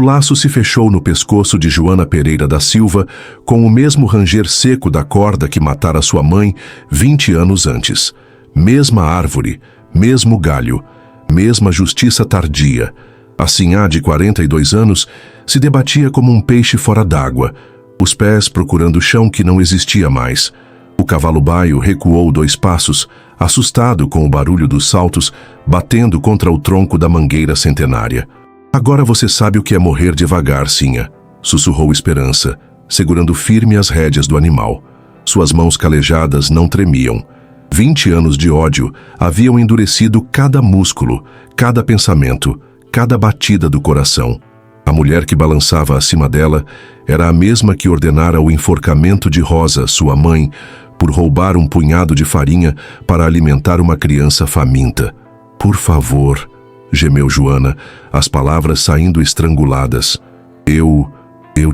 laço se fechou no pescoço de Joana Pereira da Silva com o mesmo ranger seco da corda que matara sua mãe 20 anos antes. Mesma árvore, mesmo galho, mesma justiça tardia. A sinhá de 42 anos se debatia como um peixe fora d'água, os pés procurando o chão que não existia mais. O cavalo baio recuou 2 passos, assustado com o barulho dos saltos, batendo contra o tronco da mangueira centenária. Agora você sabe o que é morrer devagar, Sinha, sussurrou Esperança, segurando firme as rédeas do animal. Suas mãos calejadas não tremiam. 20 anos de ódio haviam endurecido cada músculo, cada pensamento, cada batida do coração. A mulher que balançava acima dela era a mesma que ordenara o enforcamento de Rosa, sua mãe, por roubar um punhado de farinha para alimentar uma criança faminta. Por favor, gemeu Joana, as palavras saindo estranguladas. Eu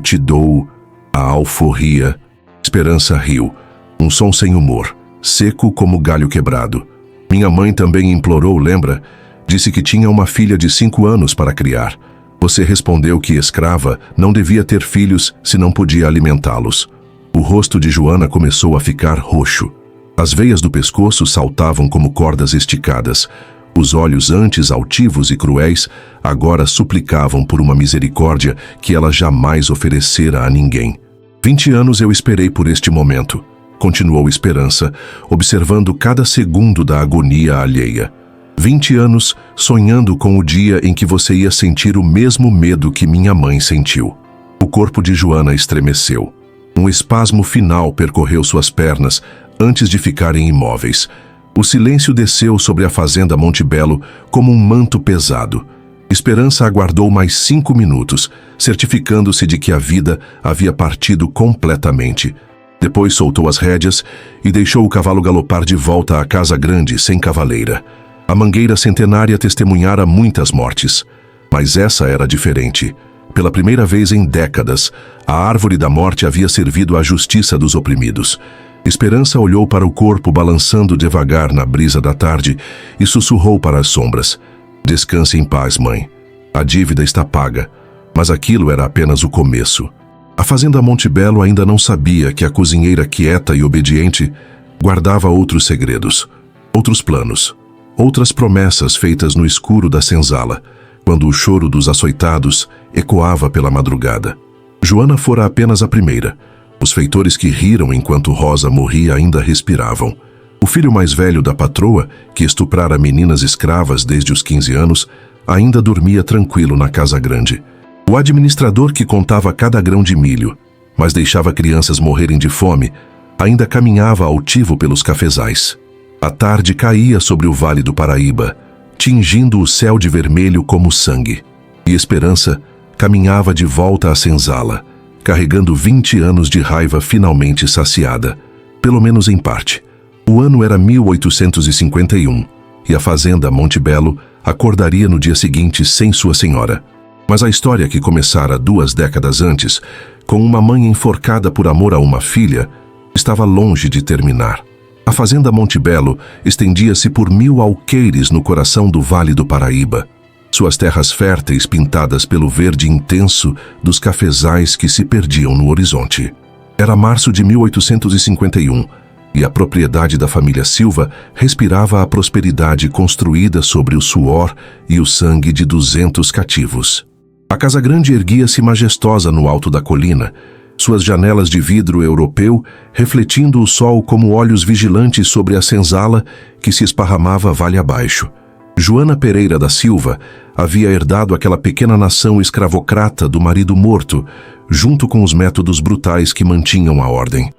te dou a alforria. Esperança riu, um som sem humor, seco como galho quebrado. Minha mãe também implorou, lembra? Disse que tinha uma filha de 5 anos para criar. Você respondeu que escrava não devia ter filhos se não podia alimentá-los. O rosto de Joana começou a ficar roxo. As veias do pescoço saltavam como cordas esticadas. Os olhos, antes altivos e cruéis, agora suplicavam por uma misericórdia que ela jamais oferecera a ninguém. 20 anos eu esperei por este momento, continuou Esperança, observando cada segundo da agonia alheia. 20 anos sonhando com o dia em que você ia sentir o mesmo medo que minha mãe sentiu. O corpo de Joana estremeceu. Um espasmo final percorreu suas pernas antes de ficarem imóveis. O silêncio desceu sobre a fazenda Monte Belo como um manto pesado. Esperança aguardou mais 5 minutos, certificando-se de que a vida havia partido completamente. Depois soltou as rédeas e deixou o cavalo galopar de volta à casa grande, sem cavaleira. A mangueira centenária testemunhara muitas mortes, mas essa era diferente. Pela primeira vez em décadas, a árvore da morte havia servido à justiça dos oprimidos. Esperança olhou para o corpo balançando devagar na brisa da tarde e sussurrou para as sombras. Descanse em paz, mãe. A dívida está paga, mas aquilo era apenas o começo. A fazenda Monte Belo ainda não sabia que a cozinheira quieta e obediente guardava outros segredos, outros planos, outras promessas feitas no escuro da senzala, quando o choro dos açoitados ecoava pela madrugada. Joana fora apenas a primeira. Os feitores que riram enquanto Rosa morria ainda respiravam. O filho mais velho da patroa, que estuprara meninas escravas desde os 15 anos, ainda dormia tranquilo na casa grande. O administrador que contava cada grão de milho, mas deixava crianças morrerem de fome, ainda caminhava altivo pelos cafezais. A tarde caía sobre o Vale do Paraíba, tingindo o céu de vermelho como sangue. E Esperança caminhava de volta à senzala, carregando 20 anos de raiva finalmente saciada, pelo menos em parte. O ano era 1851, e a fazenda Monte Belo acordaria no dia seguinte sem sua senhora. Mas a história que começara 2 décadas antes, com uma mãe enforcada por amor a uma filha, estava longe de terminar. A fazenda Monte Belo estendia-se por 1000 alqueires no coração do Vale do Paraíba, suas terras férteis pintadas pelo verde intenso dos cafezais que se perdiam no horizonte. Era março de 1851, e a propriedade da família Silva respirava a prosperidade construída sobre o suor e o sangue de 200 cativos. A casa grande erguia-se majestosa no alto da colina, suas janelas de vidro europeu refletindo o sol como olhos vigilantes sobre a senzala que se esparramava vale abaixo. Joana Pereira da Silva havia herdado aquela pequena nação escravocrata do marido morto, junto com os métodos brutais que mantinham a ordem.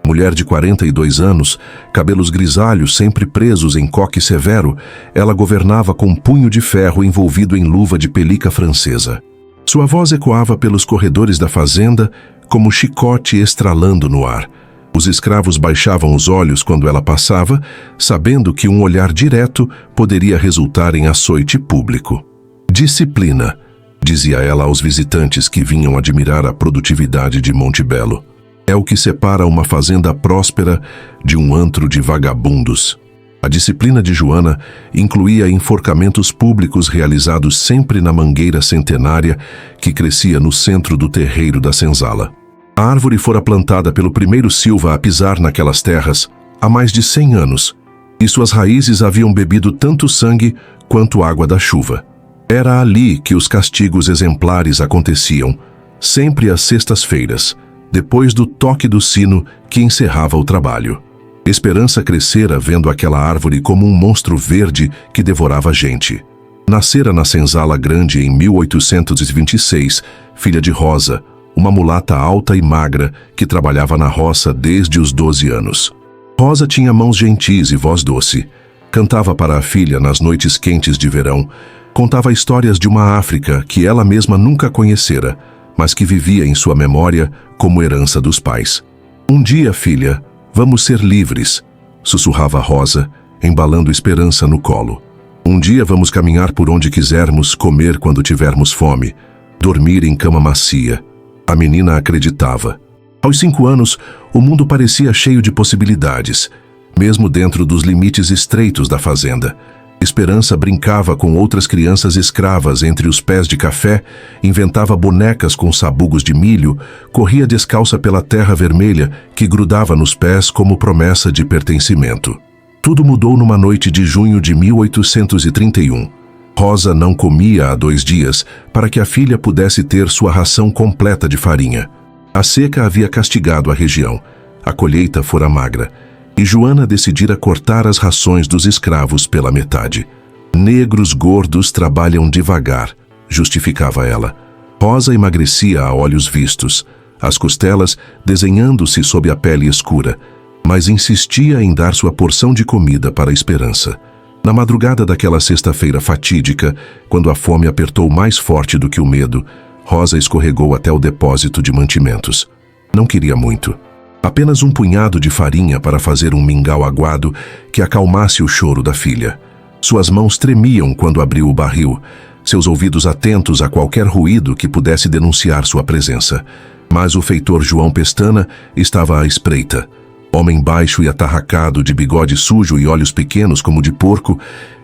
Mulher de 42 anos, cabelos grisalhos sempre presos em coque severo, ela governava com um punho de ferro envolvido em luva de pelica francesa. Sua voz ecoava pelos corredores da fazenda como chicote estralando no ar. Os escravos baixavam os olhos quando ela passava, sabendo que um olhar direto poderia resultar em açoite público. Disciplina, dizia ela aos visitantes que vinham admirar a produtividade de Monte Belo. É o que separa uma fazenda próspera de um antro de vagabundos. A disciplina de Joana incluía enforcamentos públicos realizados sempre na mangueira centenária que crescia no centro do terreiro da senzala. A árvore fora plantada pelo primeiro Silva a pisar naquelas terras há mais de 100 anos, e suas raízes haviam bebido tanto sangue quanto água da chuva. Era ali que os castigos exemplares aconteciam, sempre às sextas-feiras, depois do toque do sino que encerrava o trabalho. Esperança crescera vendo aquela árvore como um monstro verde que devorava gente. Nascera na senzala grande em 1826, filha de Rosa, uma mulata alta e magra que trabalhava na roça desde os 12 anos. Rosa tinha mãos gentis e voz doce. Cantava para a filha nas noites quentes de verão. Contava histórias de uma África que ela mesma nunca conhecera, mas que vivia em sua memória como herança dos pais. Um dia, filha, vamos ser livres, sussurrava Rosa, embalando Esperança no colo. Um dia vamos caminhar por onde quisermos, comer quando tivermos fome, dormir em cama macia. A menina acreditava. Aos 5 anos, o mundo parecia cheio de possibilidades, mesmo dentro dos limites estreitos da fazenda. Esperança brincava com outras crianças escravas entre os pés de café, inventava bonecas com sabugos de milho, corria descalça pela terra vermelha que grudava nos pés como promessa de pertencimento. Tudo mudou numa noite de junho de 1831. Rosa não comia há 2 dias para que a filha pudesse ter sua ração completa de farinha. A seca havia castigado a região, a colheita fora magra, e Joana decidira cortar as rações dos escravos pela metade. Negros gordos trabalham devagar, justificava ela. Rosa emagrecia a olhos vistos, as costelas desenhando-se sob a pele escura, mas insistia em dar sua porção de comida para a Esperança. Na madrugada daquela sexta-feira fatídica, quando a fome apertou mais forte do que o medo, Rosa escorregou até o depósito de mantimentos. Não queria muito. Apenas um punhado de farinha para fazer um mingau aguado que acalmasse o choro da filha. Suas mãos tremiam quando abriu o barril, seus ouvidos atentos a qualquer ruído que pudesse denunciar sua presença. Mas o feitor João Pestana estava à espreita. Homem baixo e atarracado, de bigode sujo e olhos pequenos como de porco,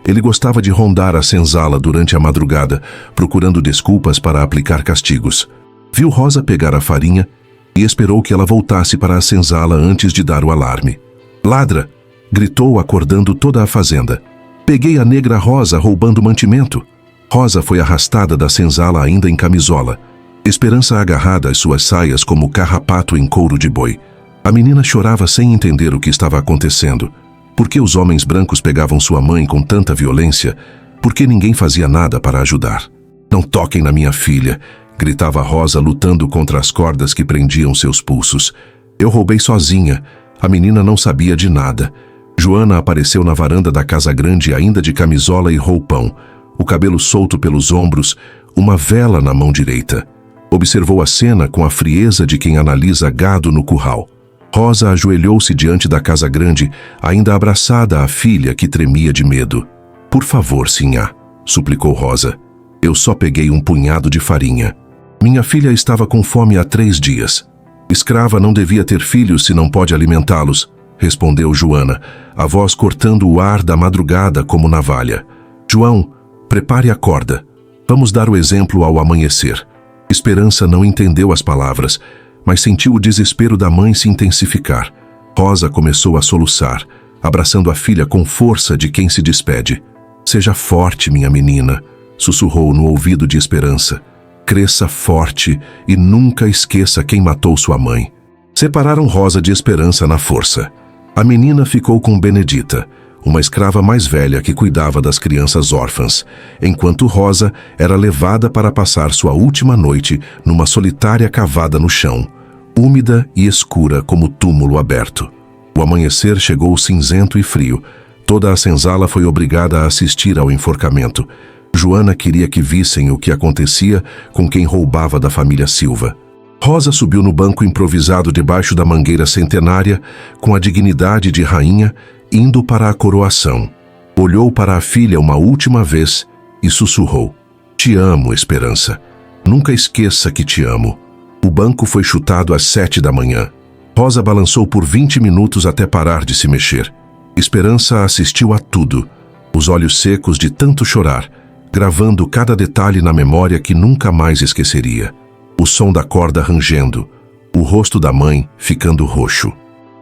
ele gostava de rondar a senzala durante a madrugada, procurando desculpas para aplicar castigos. Viu Rosa pegar a farinha e esperou que ela voltasse para a senzala antes de dar o alarme. "Ladra!" gritou, acordando toda a fazenda. "Peguei a negra Rosa roubando mantimento." Rosa foi arrastada da senzala ainda em camisola, Esperança agarrada às suas saias como carrapato em couro de boi. A menina chorava sem entender o que estava acontecendo. Por que os homens brancos pegavam sua mãe com tanta violência? Por que ninguém fazia nada para ajudar? "Não toquem na minha filha!" gritava Rosa, lutando contra as cordas que prendiam seus pulsos. "Eu roubei sozinha. A menina não sabia de nada." Joana apareceu na varanda da casa grande ainda de camisola e roupão, o cabelo solto pelos ombros, uma vela na mão direita. Observou a cena com a frieza de quem analisa gado no curral. Rosa ajoelhou-se diante da casa grande, ainda abraçada à filha que tremia de medo. "Por favor, sinhá", suplicou Rosa. "Eu só peguei um punhado de farinha. Minha filha estava com fome há 3 dias. Escrava não devia ter filhos se não pode alimentá-los", respondeu Joana, a voz cortando o ar da madrugada como navalha. "João, prepare a corda. Vamos dar o exemplo ao amanhecer." Esperança não entendeu as palavras, mas sentiu o desespero da mãe se intensificar. Rosa começou a soluçar, abraçando a filha com força de quem se despede. "Seja forte, minha menina", sussurrou no ouvido de Esperança. "Cresça forte e nunca esqueça quem matou sua mãe." Separaram Rosa de Esperança na força. A menina ficou com Benedita, uma escrava mais velha que cuidava das crianças órfãs, enquanto Rosa era levada para passar sua última noite numa solitária cavada no chão, úmida e escura como túmulo aberto. O amanhecer chegou cinzento e frio. Toda a senzala foi obrigada a assistir ao enforcamento. Joana queria que vissem o que acontecia com quem roubava da família Silva. Rosa subiu no banco improvisado debaixo da mangueira centenária, com a dignidade de rainha, indo para a coroação. Olhou para a filha uma última vez e sussurrou: "Te amo, Esperança. Nunca esqueça que te amo." O banco foi chutado às 7 da manhã. Rosa balançou por 20 minutos até parar de se mexer. Esperança assistiu a tudo, os olhos secos de tanto chorar, gravando cada detalhe na memória que nunca mais esqueceria. O som da corda rangendo, o rosto da mãe ficando roxo.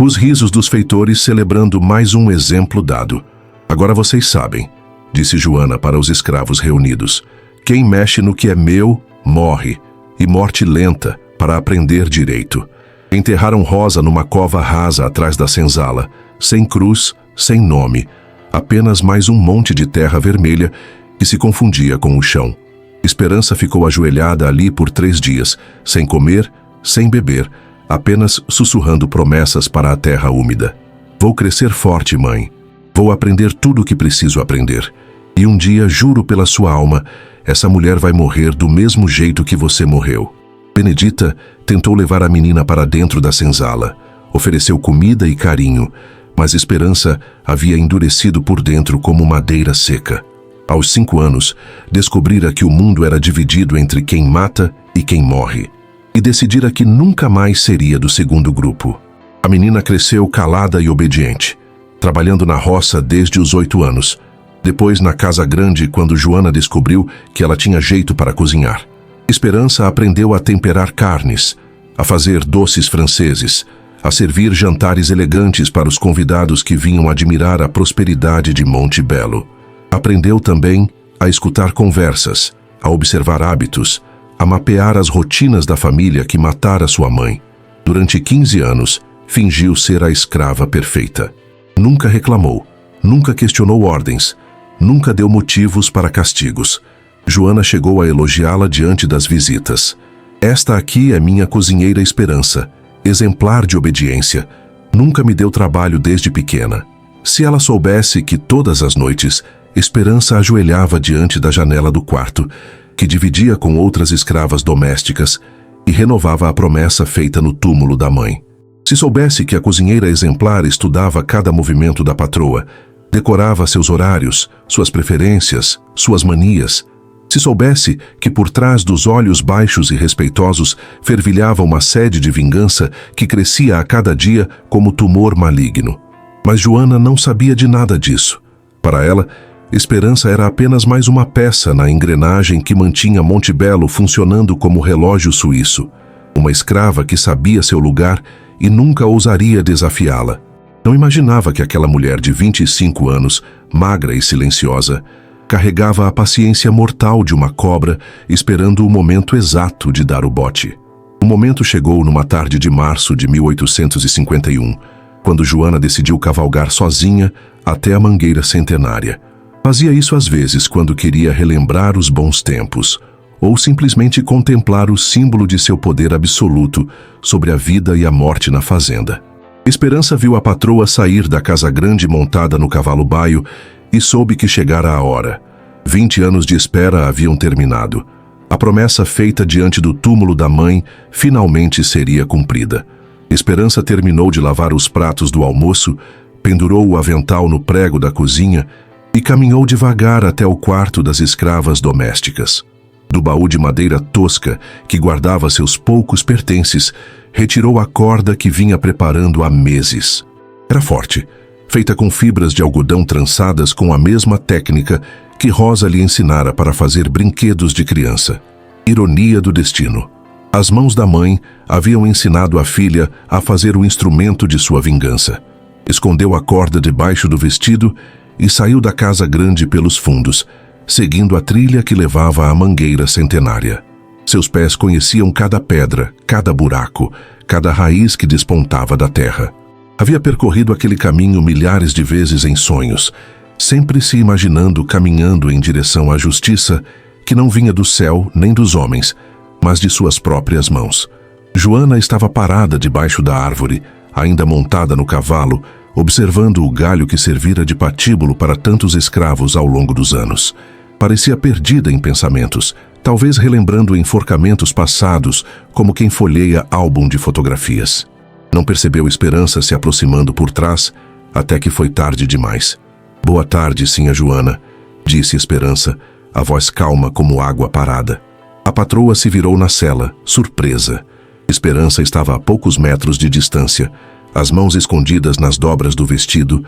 Os risos dos feitores celebrando mais um exemplo dado. Agora vocês sabem, disse Joana para os escravos reunidos. Quem mexe no que é meu, morre, e morte lenta, para aprender direito. Enterraram Rosa numa cova rasa atrás da senzala, sem cruz, sem nome, apenas mais um monte de terra vermelha que se confundia com o chão. Esperança ficou ajoelhada ali por 3 dias, sem comer, sem beber, apenas sussurrando promessas para a terra úmida. Vou crescer forte, mãe. Vou aprender tudo o que preciso aprender. E um dia, juro pela sua alma, essa mulher vai morrer do mesmo jeito que você morreu. Benedita tentou levar a menina para dentro da senzala. Ofereceu comida e carinho, mas Esperança havia endurecido por dentro como madeira seca. Aos 5 anos, descobrira que o mundo era dividido entre quem mata e quem morre, e decidira que nunca mais seria do segundo grupo. A menina cresceu calada e obediente, trabalhando na roça desde os 8 anos, depois na casa grande quando Joana descobriu que ela tinha jeito para cozinhar. Esperança aprendeu a temperar carnes, a fazer doces franceses, a servir jantares elegantes para os convidados que vinham admirar a prosperidade de Monte Belo. Aprendeu também a escutar conversas, a observar hábitos, a mapear as rotinas da família que matara sua mãe. Durante 15 anos, fingiu ser a escrava perfeita. Nunca reclamou, nunca questionou ordens, nunca deu motivos para castigos. Joana chegou a elogiá-la diante das visitas. Esta aqui é minha cozinheira Esperança, exemplar de obediência. Nunca me deu trabalho desde pequena. Se ela soubesse que todas as noites Esperança ajoelhava diante da janela do quarto, que dividia com outras escravas domésticas, e renovava a promessa feita no túmulo da mãe. Se soubesse que a cozinheira exemplar estudava cada movimento da patroa, decorava seus horários, suas preferências, suas manias. Se soubesse que por trás dos olhos baixos e respeitosos fervilhava uma sede de vingança que crescia a cada dia como tumor maligno. Mas Joana não sabia de nada disso. Para ela, Esperança era apenas mais uma peça na engrenagem que mantinha Monte Belo funcionando como relógio suíço. Uma escrava que sabia seu lugar e nunca ousaria desafiá-la. Não imaginava que aquela mulher de 25 anos, magra e silenciosa, carregava a paciência mortal de uma cobra, esperando o momento exato de dar o bote. O momento chegou numa tarde de março de 1851, quando Joana decidiu cavalgar sozinha até a mangueira centenária. Fazia isso às vezes quando queria relembrar os bons tempos, ou simplesmente contemplar o símbolo de seu poder absoluto sobre a vida e a morte na fazenda. Esperança viu a patroa sair da casa grande montada no cavalo baio e soube que chegara a hora. 20 anos de espera haviam terminado. A promessa feita diante do túmulo da mãe finalmente seria cumprida. Esperança terminou de lavar os pratos do almoço, pendurou o avental no prego da cozinha e caminhou devagar até o quarto das escravas domésticas. Do baú de madeira tosca que guardava seus poucos pertences, retirou a corda que vinha preparando há meses. Era forte, feita com fibras de algodão trançadas com a mesma técnica que Rosa lhe ensinara para fazer brinquedos de criança. Ironia do destino. As mãos da mãe haviam ensinado a filha a fazer o instrumento de sua vingança. Escondeu a corda debaixo do vestido e saiu da casa grande pelos fundos, seguindo a trilha que levava à mangueira centenária. Seus pés conheciam cada pedra, cada buraco, cada raiz que despontava da terra. Havia percorrido aquele caminho milhares de vezes em sonhos, sempre se imaginando caminhando em direção à justiça que não vinha do céu nem dos homens, mas de suas próprias mãos. Joana estava parada debaixo da árvore, ainda montada no cavalo, observando o galho que servira de patíbulo para tantos escravos ao longo dos anos. Parecia perdida em pensamentos, talvez relembrando enforcamentos passados, como quem folheia álbum de fotografias. Não percebeu Esperança se aproximando por trás, até que foi tarde demais. «Boa tarde, sinha Joana», disse Esperança, a voz calma como água parada. A patroa se virou na cela, surpresa. Esperança estava a poucos metros de distância, as mãos escondidas nas dobras do vestido,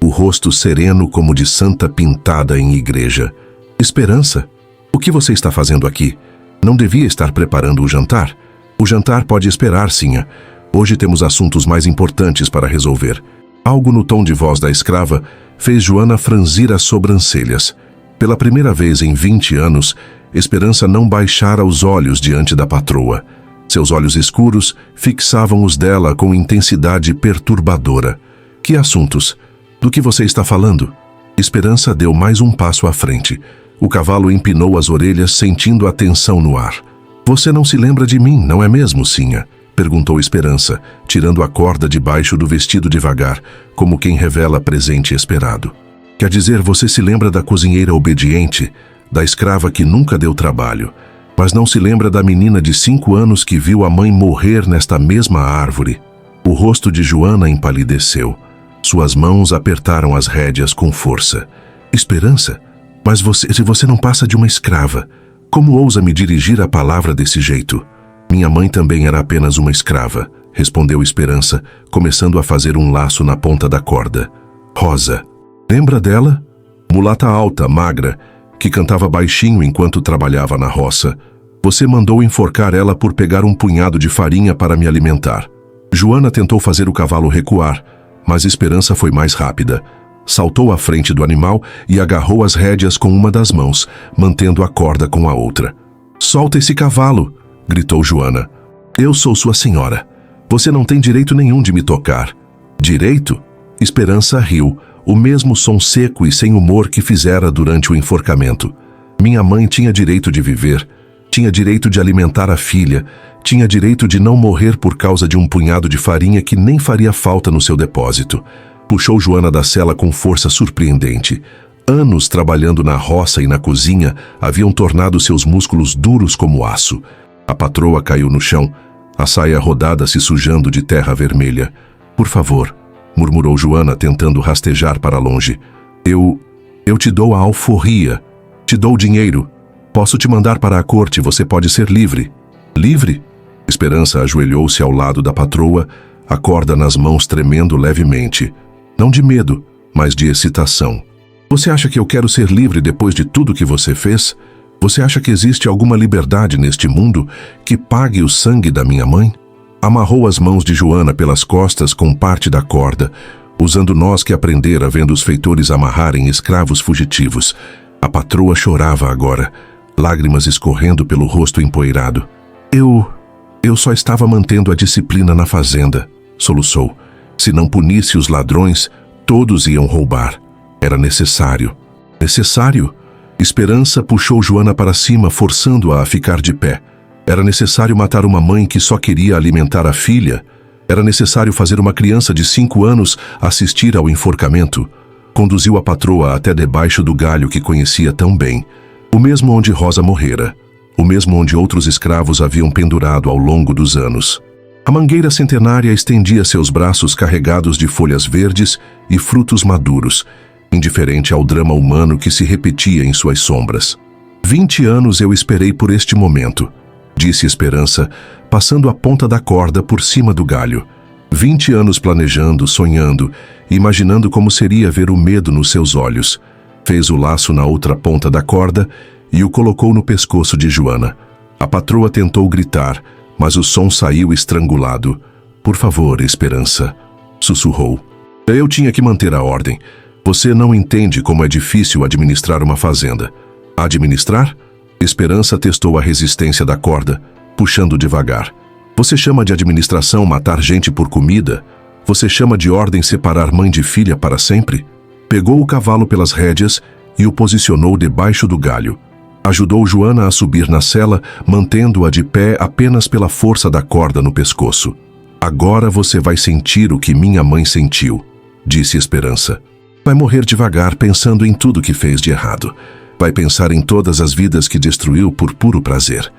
o rosto sereno como de santa pintada em igreja. Esperança, o que você está fazendo aqui? Não devia estar preparando o jantar? O jantar pode esperar, Sinha. Hoje temos assuntos mais importantes para resolver. Algo no tom de voz da escrava fez Joana franzir as sobrancelhas. Pela primeira vez em 20 anos, Esperança não baixara os olhos diante da patroa. Seus olhos escuros fixavam os dela com intensidade perturbadora. Que assuntos? Do que você está falando? Esperança deu mais um passo à frente. O cavalo empinou as orelhas, sentindo a tensão no ar. Você não se lembra de mim, não é mesmo, Sinha? Perguntou Esperança, tirando a corda debaixo do vestido devagar, como quem revela presente esperado. Quer dizer, você se lembra da cozinheira obediente, da escrava que nunca deu trabalho, mas não se lembra da menina de 5 anos que viu a mãe morrer nesta mesma árvore. O rosto de Joana empalideceu. Suas mãos apertaram as rédeas com força. Esperança, mas você não passa de uma escrava. Como ousa me dirigir a palavra desse jeito? Minha mãe também era apenas uma escrava, respondeu Esperança, começando a fazer um laço na ponta da corda. Rosa, lembra dela? Mulata alta, magra, que cantava baixinho enquanto trabalhava na roça. Você mandou enforcar ela por pegar um punhado de farinha para me alimentar. Joana tentou fazer o cavalo recuar, mas Esperança foi mais rápida. Saltou à frente do animal e agarrou as rédeas com uma das mãos, mantendo a corda com a outra. Solta esse cavalo! Gritou Joana. Eu sou sua senhora. Você não tem direito nenhum de me tocar. Direito? Esperança riu, o mesmo som seco e sem humor que fizera durante o enforcamento. Minha mãe tinha direito de viver, tinha direito de alimentar a filha, tinha direito de não morrer por causa de um punhado de farinha que nem faria falta no seu depósito. Puxou Joana da sela com força surpreendente. Anos trabalhando na roça e na cozinha haviam tornado seus músculos duros como aço. A patroa caiu no chão, a saia rodada se sujando de terra vermelha. Por favor, murmurou Joana, tentando rastejar para longe. Eu te dou a alforria. Te dou dinheiro. Posso te mandar para a corte, você pode ser livre. Livre? Esperança ajoelhou-se ao lado da patroa, a corda nas mãos tremendo levemente. Não de medo, mas de excitação. Você acha que eu quero ser livre depois de tudo que você fez? Você acha que existe alguma liberdade neste mundo que pague o sangue da minha mãe? Amarrou as mãos de Joana pelas costas com parte da corda, usando nós que aprendera vendo os feitores amarrarem escravos fugitivos. A patroa chorava agora, lágrimas escorrendo pelo rosto empoeirado. Eu só estava mantendo a disciplina na fazenda, soluçou. Se não punisse os ladrões, todos iam roubar. Era necessário. Necessário? Esperança puxou Joana para cima, forçando-a a ficar de pé. Era necessário matar uma mãe que só queria alimentar a filha? Era necessário fazer uma criança de 5 anos assistir ao enforcamento? Conduziu a patroa até debaixo do galho que conhecia tão bem, o mesmo onde Rosa morrera, o mesmo onde outros escravos haviam pendurado ao longo dos anos. A mangueira centenária estendia seus braços carregados de folhas verdes e frutos maduros, indiferente ao drama humano que se repetia em suas sombras. 20 anos eu esperei por este momento, disse Esperança, passando a ponta da corda por cima do galho. 20 anos planejando, sonhando, imaginando como seria ver o medo nos seus olhos. Fez o laço na outra ponta da corda e o colocou no pescoço de Joana. A patroa tentou gritar, mas o som saiu estrangulado. Por favor, Esperança, sussurrou. Eu tinha que manter a ordem. Você não entende como é difícil administrar uma fazenda. Administrar? Esperança testou a resistência da corda, puxando devagar. Você chama de administração matar gente por comida? Você chama de ordem separar mãe de filha para sempre? Pegou o cavalo pelas rédeas e o posicionou debaixo do galho. Ajudou Joana a subir na sela, mantendo-a de pé apenas pela força da corda no pescoço. Agora você vai sentir o que minha mãe sentiu, disse Esperança. Vai morrer devagar pensando em tudo que fez de errado. Vai pensar em todas as vidas que destruiu por puro prazer.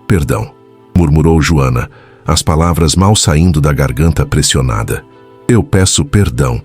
Perdão, murmurou Joana, as palavras mal saindo da garganta pressionada. Eu peço perdão.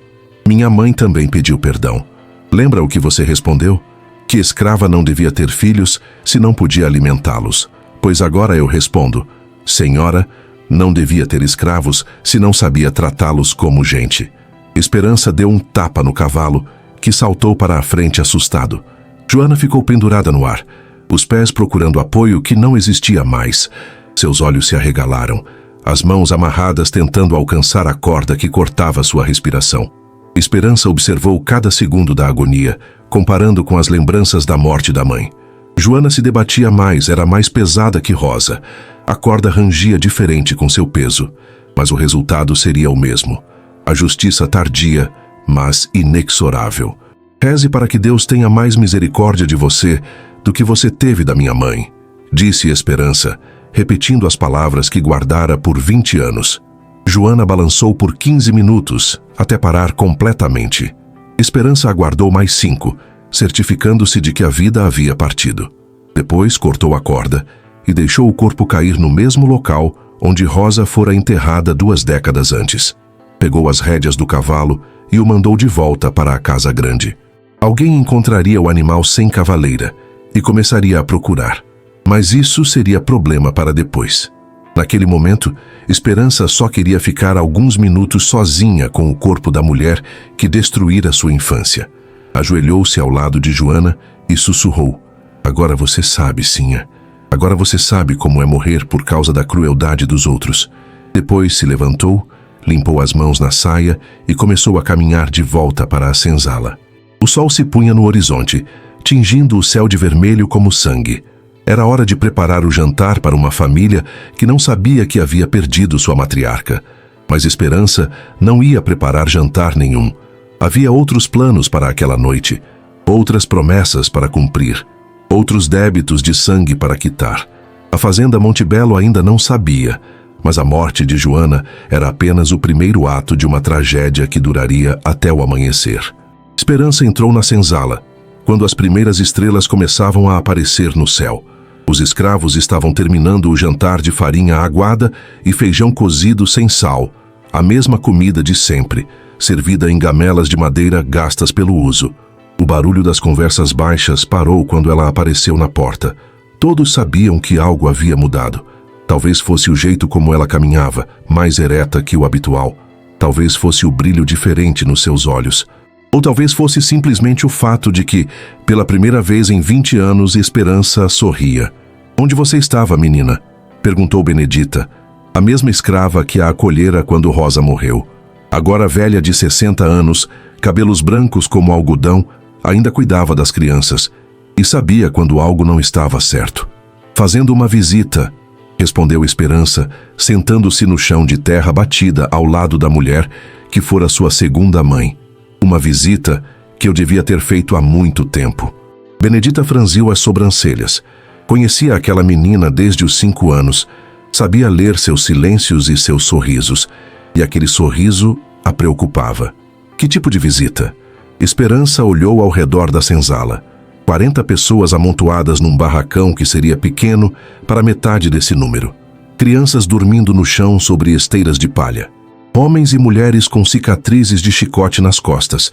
Minha mãe também pediu perdão. Lembra o que você respondeu? Que escrava não devia ter filhos se não podia alimentá-los. Pois agora eu respondo, senhora, não devia ter escravos se não sabia tratá-los como gente. Esperança deu um tapa no cavalo, que saltou para a frente assustado. Joana ficou pendurada no ar, os pés procurando apoio que não existia mais. Seus olhos se arregalaram, as mãos amarradas tentando alcançar a corda que cortava sua respiração. Esperança observou cada segundo da agonia, comparando com as lembranças da morte da mãe. Joana se debatia mais, era mais pesada que Rosa. A corda rangia diferente com seu peso, mas o resultado seria o mesmo. A justiça tardia, mas inexorável. Reze para que Deus tenha mais misericórdia de você do que você teve da minha mãe, disse Esperança, repetindo as palavras que guardara por 20 anos. Joana balançou por 15 minutos, até parar completamente. Esperança aguardou mais 5, certificando-se de que a vida havia partido. Depois cortou a corda e deixou o corpo cair no mesmo local onde Rosa fora enterrada 2 décadas antes. Pegou as rédeas do cavalo e o mandou de volta para a casa grande. Alguém encontraria o animal sem cavaleira e começaria a procurar. Mas isso seria problema para depois. Naquele momento, Esperança só queria ficar alguns minutos sozinha com o corpo da mulher que destruíra sua infância. Ajoelhou-se ao lado de Joana e sussurrou: "Agora você sabe, Sinha. Agora você sabe como é morrer por causa da crueldade dos outros." Depois se levantou, limpou as mãos na saia e começou a caminhar de volta para a senzala. O sol se punha no horizonte, tingindo o céu de vermelho como sangue. Era hora de preparar o jantar para uma família que não sabia que havia perdido sua matriarca. Mas Esperança não ia preparar jantar nenhum. Havia outros planos para aquela noite, outras promessas para cumprir, outros débitos de sangue para quitar. A fazenda Montebello ainda não sabia, mas a morte de Joana era apenas o primeiro ato de uma tragédia que duraria até o amanhecer. Esperança entrou na senzala, quando as primeiras estrelas começavam a aparecer no céu. Os escravos estavam terminando o jantar de farinha aguada e feijão cozido sem sal, a mesma comida de sempre, servida em gamelas de madeira gastas pelo uso. O barulho das conversas baixas parou quando ela apareceu na porta. Todos sabiam que algo havia mudado. Talvez fosse o jeito como ela caminhava, mais ereta que o habitual. Talvez fosse o brilho diferente nos seus olhos. Ou talvez fosse simplesmente o fato de que, pela primeira vez em 20 anos, Esperança sorria. "Onde você estava, menina?" perguntou Benedita, a mesma escrava que a acolhera quando Rosa morreu. Agora velha de 60 anos, cabelos brancos como algodão, ainda cuidava das crianças e sabia quando algo não estava certo. "Fazendo uma visita", respondeu Esperança, sentando-se no chão de terra batida ao lado da mulher que fora sua segunda mãe. "Uma visita que eu devia ter feito há muito tempo." Benedita franziu as sobrancelhas. Conhecia aquela menina desde os 5 anos. Sabia ler seus silêncios e seus sorrisos. E aquele sorriso a preocupava. Que tipo de visita? Esperança olhou ao redor da senzala. 40 pessoas amontoadas num barracão que seria pequeno para metade desse número. Crianças dormindo no chão sobre esteiras de palha. Homens e mulheres com cicatrizes de chicote nas costas,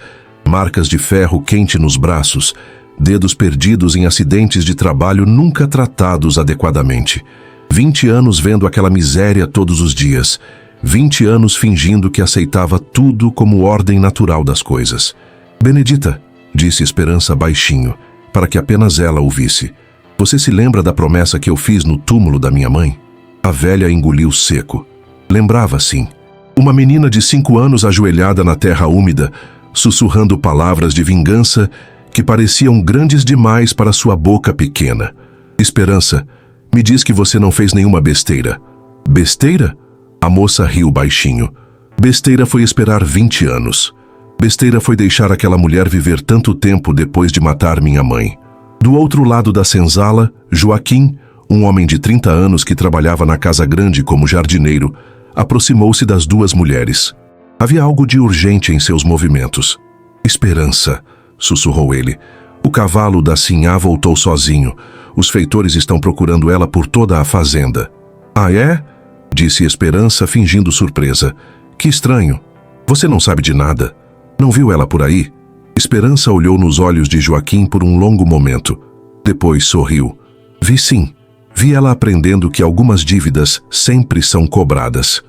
marcas de ferro quente nos braços, dedos perdidos em acidentes de trabalho nunca tratados adequadamente. 20 anos vendo aquela miséria todos os dias. 20 anos fingindo que aceitava tudo como ordem natural das coisas. "Benedita", disse Esperança baixinho, para que apenas ela ouvisse, "você se lembra da promessa que eu fiz no túmulo da minha mãe?" A velha engoliu seco. Lembrava, sim. Uma menina de 5 anos ajoelhada na terra úmida, sussurrando palavras de vingança que pareciam grandes demais para sua boca pequena. "Esperança, me diz que você não fez nenhuma besteira." "Besteira?" A moça riu baixinho. "Besteira foi esperar 20 anos. Besteira foi deixar aquela mulher viver tanto tempo depois de matar minha mãe." Do outro lado da senzala, Joaquim, um homem de 30 anos que trabalhava na casa grande como jardineiro, aproximou-se das 2 mulheres. Havia algo de urgente em seus movimentos. "Esperança", sussurrou ele. "O cavalo da Sinhá voltou sozinho. Os feitores estão procurando ela por toda a fazenda." "Ah, é?" disse Esperança, fingindo surpresa. "Que estranho. Você não sabe de nada. Não viu ela por aí?" Esperança olhou nos olhos de Joaquim por um longo momento. Depois sorriu. "Vi sim. Vi ela aprendendo que algumas dívidas sempre são cobradas."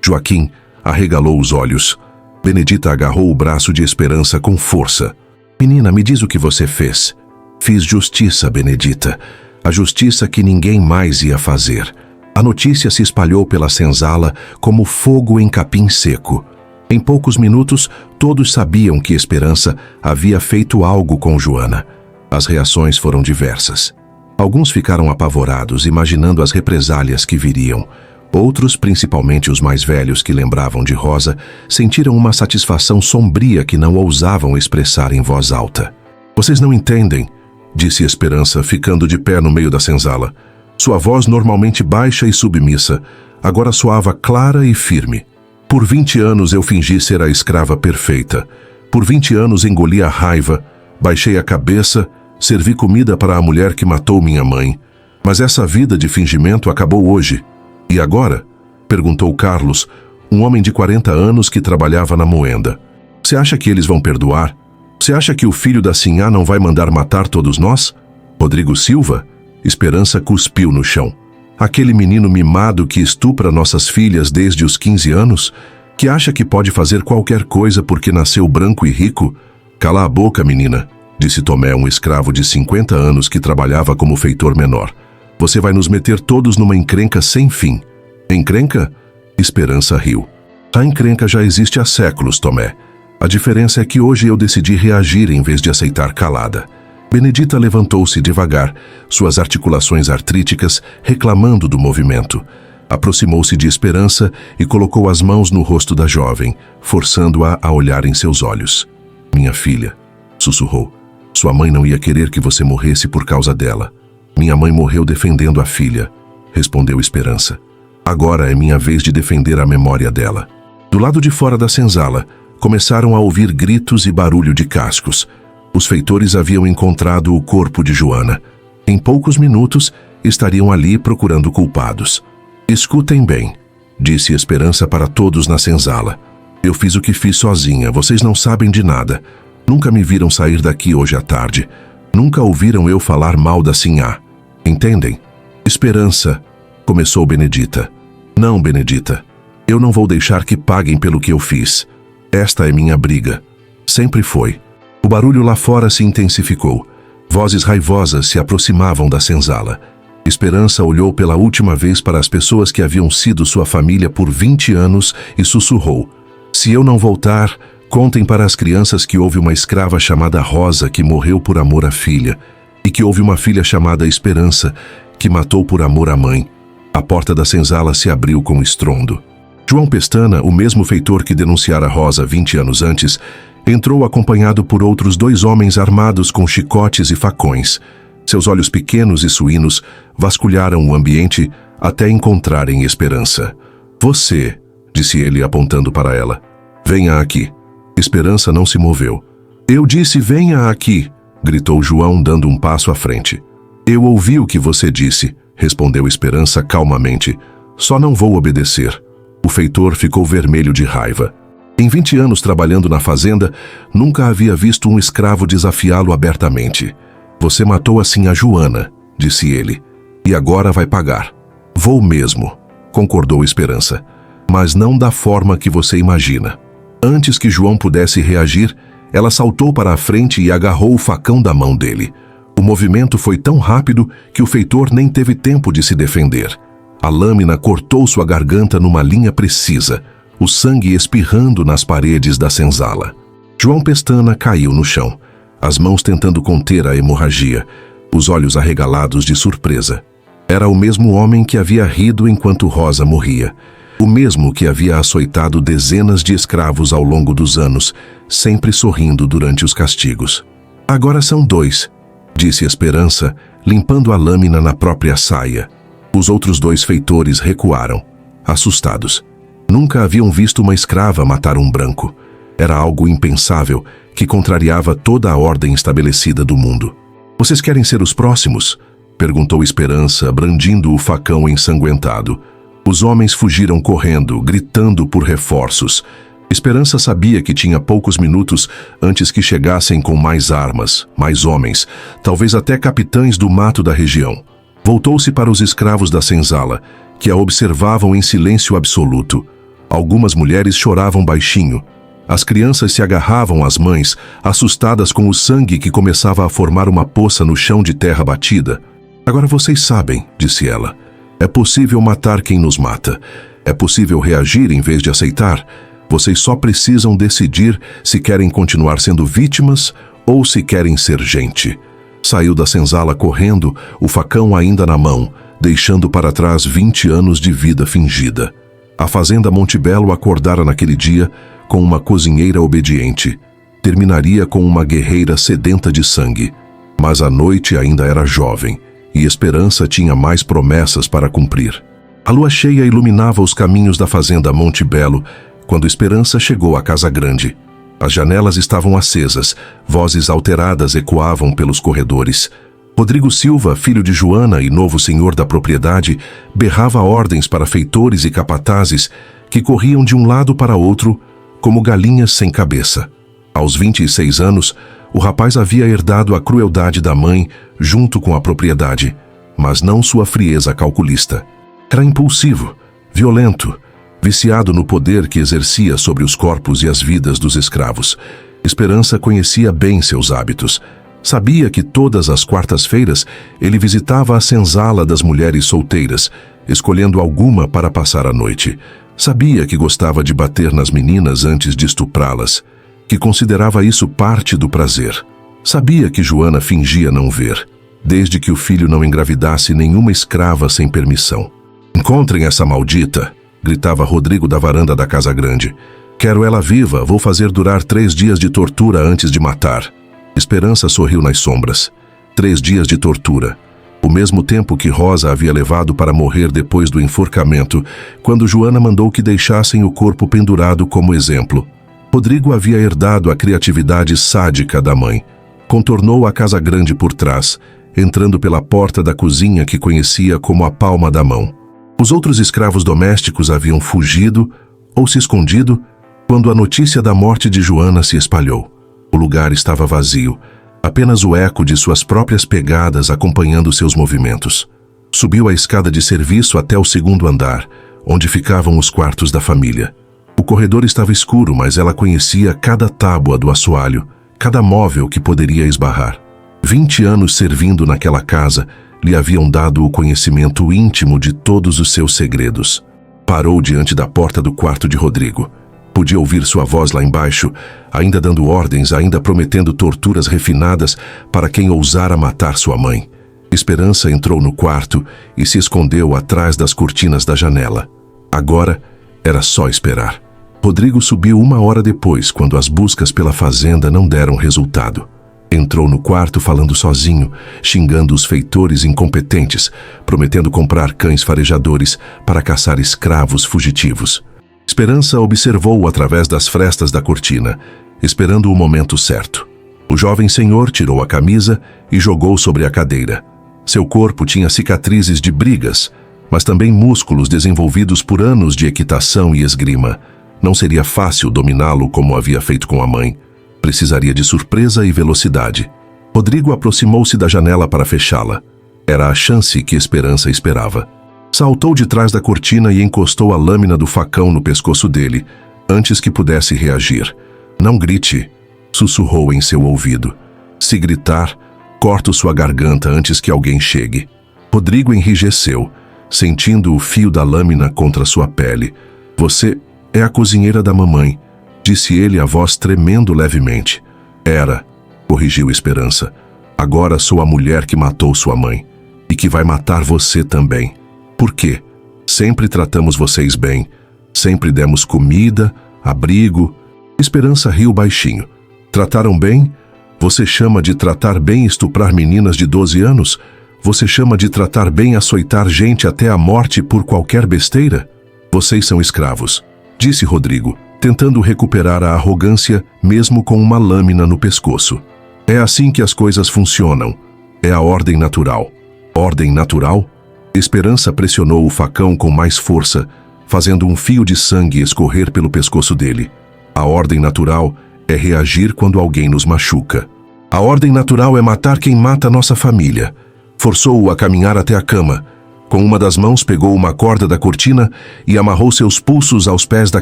Joaquim arregalou os olhos. Benedita agarrou o braço de Esperança com força. Menina, me diz o que você fez. Fiz justiça, Benedita. A justiça que ninguém mais ia fazer. A notícia se espalhou pela senzala como fogo em capim seco. Em poucos minutos, todos sabiam que Esperança havia feito algo com Joana. As reações foram diversas. Alguns ficaram apavorados, imaginando as represálias que viriam. Outros, principalmente os mais velhos que lembravam de Rosa, sentiram uma satisfação sombria que não ousavam expressar em voz alta. Vocês não entendem, disse Esperança, ficando de pé no meio da senzala. Sua voz, normalmente baixa e submissa, agora soava clara e firme. Por 20 anos eu fingi ser a escrava perfeita. Por 20 anos engoli a raiva, baixei a cabeça, servi comida para a mulher que matou minha mãe. Mas essa vida de fingimento acabou hoje. E agora? Perguntou Carlos, um homem de 40 anos que trabalhava na moenda. Você acha que eles vão perdoar? Você acha que o filho da Sinhá não vai mandar matar todos nós? Rodrigo Silva? Esperança cuspiu no chão. Aquele menino mimado que estupra nossas filhas desde os 15 anos? Que acha que pode fazer qualquer coisa porque nasceu branco e rico? Cala a boca, menina, disse Tomé, um escravo de 50 anos que trabalhava como feitor menor. Você vai nos meter todos numa encrenca sem fim. Encrenca? Esperança riu. A encrenca já existe há séculos, Tomé. A diferença é que hoje eu decidi reagir em vez de aceitar calada. Benedita levantou-se devagar, suas articulações artríticas reclamando do movimento. Aproximou-se de Esperança e colocou as mãos no rosto da jovem, forçando-a a olhar em seus olhos. Minha filha, sussurrou. Sua mãe não ia querer que você morresse por causa dela. Minha mãe morreu defendendo a filha, respondeu Esperança. Agora é minha vez de defender a memória dela. Do lado de fora da senzala, começaram a ouvir gritos e barulho de cascos. Os feitores haviam encontrado o corpo de Joana. Em poucos minutos, estariam ali procurando culpados. Escutem bem, disse Esperança para todos na senzala. Eu fiz o que fiz sozinha, vocês não sabem de nada. Nunca me viram sair daqui hoje à tarde. Nunca ouviram eu falar mal da Sinhá. Entendem? Esperança, começou Benedita. Não, Benedita. Eu não vou deixar que paguem pelo que eu fiz. Esta é minha briga. Sempre foi. O barulho lá fora se intensificou. Vozes raivosas se aproximavam da senzala. Esperança olhou pela última vez para as pessoas que haviam sido sua família por 20 anos e sussurrou. Se eu não voltar, contem para as crianças que houve uma escrava chamada Rosa que morreu por amor à filha, e que houve uma filha chamada Esperança que matou por amor à mãe. A porta da senzala se abriu com estrondo. João Pestana, o mesmo feitor que denunciara Rosa 20 anos antes, entrou acompanhado por outros 2 homens armados com chicotes e facões. Seus olhos pequenos e suínos vasculharam o ambiente até encontrarem Esperança. Você, disse ele apontando para ela. Venha aqui. Esperança não se moveu. Eu disse venha aqui, gritou João dando um passo à frente. Eu ouvi o que você disse, respondeu Esperança calmamente. Só não vou obedecer. O feitor ficou vermelho de raiva. Em 20 anos trabalhando na fazenda, nunca havia visto um escravo desafiá-lo abertamente. Você matou assim a Joana, disse ele, e agora vai pagar. Vou mesmo, concordou Esperança, mas não da forma que você imagina. Antes que João pudesse reagir, ela saltou para a frente e agarrou o facão da mão dele. O movimento foi tão rápido que o feitor nem teve tempo de se defender. A lâmina cortou sua garganta numa linha precisa, o sangue espirrando nas paredes da senzala. João Pestana caiu no chão, as mãos tentando conter a hemorragia, os olhos arregalados de surpresa. Era o mesmo homem que havia rido enquanto Rosa morria, o mesmo que havia açoitado dezenas de escravos ao longo dos anos, sempre sorrindo durante os castigos. Agora são 2, disse Esperança, limpando a lâmina na própria saia. Os outros 2 feitores recuaram, assustados. Nunca haviam visto uma escrava matar um branco. Era algo impensável, que contrariava toda a ordem estabelecida do mundo. Vocês querem ser os próximos? Perguntou Esperança, brandindo o facão ensanguentado. Os homens fugiram correndo, gritando por reforços. Esperança sabia que tinha poucos minutos antes que chegassem com mais armas, mais homens, talvez até capitães do mato da região. Voltou-se para os escravos da senzala, que a observavam em silêncio absoluto. Algumas mulheres choravam baixinho. As crianças se agarravam às mães, assustadas com o sangue que começava a formar uma poça no chão de terra batida. Agora vocês sabem, disse ela. É possível matar quem nos mata. É possível reagir em vez de aceitar. Vocês só precisam decidir se querem continuar sendo vítimas ou se querem ser gente. Saiu da senzala correndo, o facão ainda na mão, deixando para trás 20 anos de vida fingida. A fazenda Montebello acordara naquele dia com uma cozinheira obediente. Terminaria com uma guerreira sedenta de sangue. Mas a noite ainda era jovem, e Esperança tinha mais promessas para cumprir. A lua cheia iluminava os caminhos da fazenda Montebello quando Esperança chegou à casa grande. As janelas estavam acesas, vozes alteradas ecoavam pelos corredores. Rodrigo Silva, filho de Joana e novo senhor da propriedade, berrava ordens para feitores e capatazes que corriam de um lado para outro como galinhas sem cabeça. Aos 26 anos, o rapaz havia herdado a crueldade da mãe junto com a propriedade, mas não sua frieza calculista. Era impulsivo, violento, viciado no poder que exercia sobre os corpos e as vidas dos escravos. Esperança conhecia bem seus hábitos. Sabia que todas as quartas-feiras ele visitava a senzala das mulheres solteiras, escolhendo alguma para passar a noite. Sabia que gostava de bater nas meninas antes de estuprá-las, que considerava isso parte do prazer. Sabia que Joana fingia não ver, desde que o filho não engravidasse nenhuma escrava sem permissão. "Encontrem essa maldita!" gritava Rodrigo da varanda da casa grande. "Quero ela viva, vou fazer durar 3 dias de tortura antes de matar." Esperança sorriu nas sombras. 3 dias de tortura. O mesmo tempo que Rosa havia levado para morrer depois do enforcamento, quando Joana mandou que deixassem o corpo pendurado como exemplo. Rodrigo havia herdado a criatividade sádica da mãe. Contornou a casa grande por trás, entrando pela porta da cozinha que conhecia como a palma da mão. Os outros escravos domésticos haviam fugido ou se escondido quando a notícia da morte de Joana se espalhou. O lugar estava vazio, apenas o eco de suas próprias pegadas acompanhando seus movimentos. Subiu a escada de serviço até o 2º andar, onde ficavam os quartos da família. O corredor estava escuro, mas ela conhecia cada tábua do assoalho, cada móvel que poderia esbarrar. 20 anos servindo naquela casa lhe haviam dado o conhecimento íntimo de todos os seus segredos. Parou diante da porta do quarto de Rodrigo. Podia ouvir sua voz lá embaixo, ainda dando ordens, ainda prometendo torturas refinadas para quem ousara matar sua mãe. Esperança entrou no quarto e se escondeu atrás das cortinas da janela. Agora era só esperar. Rodrigo subiu 1 hora depois, quando as buscas pela fazenda não deram resultado. Entrou no quarto falando sozinho, xingando os feitores incompetentes, prometendo comprar cães farejadores para caçar escravos fugitivos. Esperança observou-o através das frestas da cortina, esperando o momento certo. O jovem senhor tirou a camisa e jogou sobre a cadeira. Seu corpo tinha cicatrizes de brigas, mas também músculos desenvolvidos por anos de equitação e esgrima. Não seria fácil dominá-lo como havia feito com a mãe. Precisaria de surpresa e velocidade. Rodrigo aproximou-se da janela para fechá-la. Era a chance que Esperança esperava. Saltou de trás da cortina e encostou a lâmina do facão no pescoço dele, antes que pudesse reagir. "Não grite", sussurrou em seu ouvido. "Se gritar, corto sua garganta antes que alguém chegue." Rodrigo enrijeceu, sentindo o fio da lâmina contra sua pele. "Você é a cozinheira da mamãe", disse ele, a voz tremendo levemente. "Era", corrigiu Esperança. "Agora sou a mulher que matou sua mãe. E que vai matar você também. Por quê? Sempre tratamos vocês bem. Sempre demos comida, abrigo." Esperança riu baixinho. "Trataram bem? Você chama de tratar bem estuprar meninas de 12 anos? Você chama de tratar bem açoitar gente até a morte por qualquer besteira? Vocês são escravos", disse Rodrigo, tentando recuperar a arrogância mesmo com uma lâmina no pescoço. "É assim que as coisas funcionam. É a ordem natural." "Ordem natural?" Esperança pressionou o facão com mais força, fazendo um fio de sangue escorrer pelo pescoço dele. "A ordem natural é reagir quando alguém nos machuca. A ordem natural é matar quem mata nossa família." Forçou-o a caminhar até a cama. Com uma das mãos pegou uma corda da cortina e amarrou seus pulsos aos pés da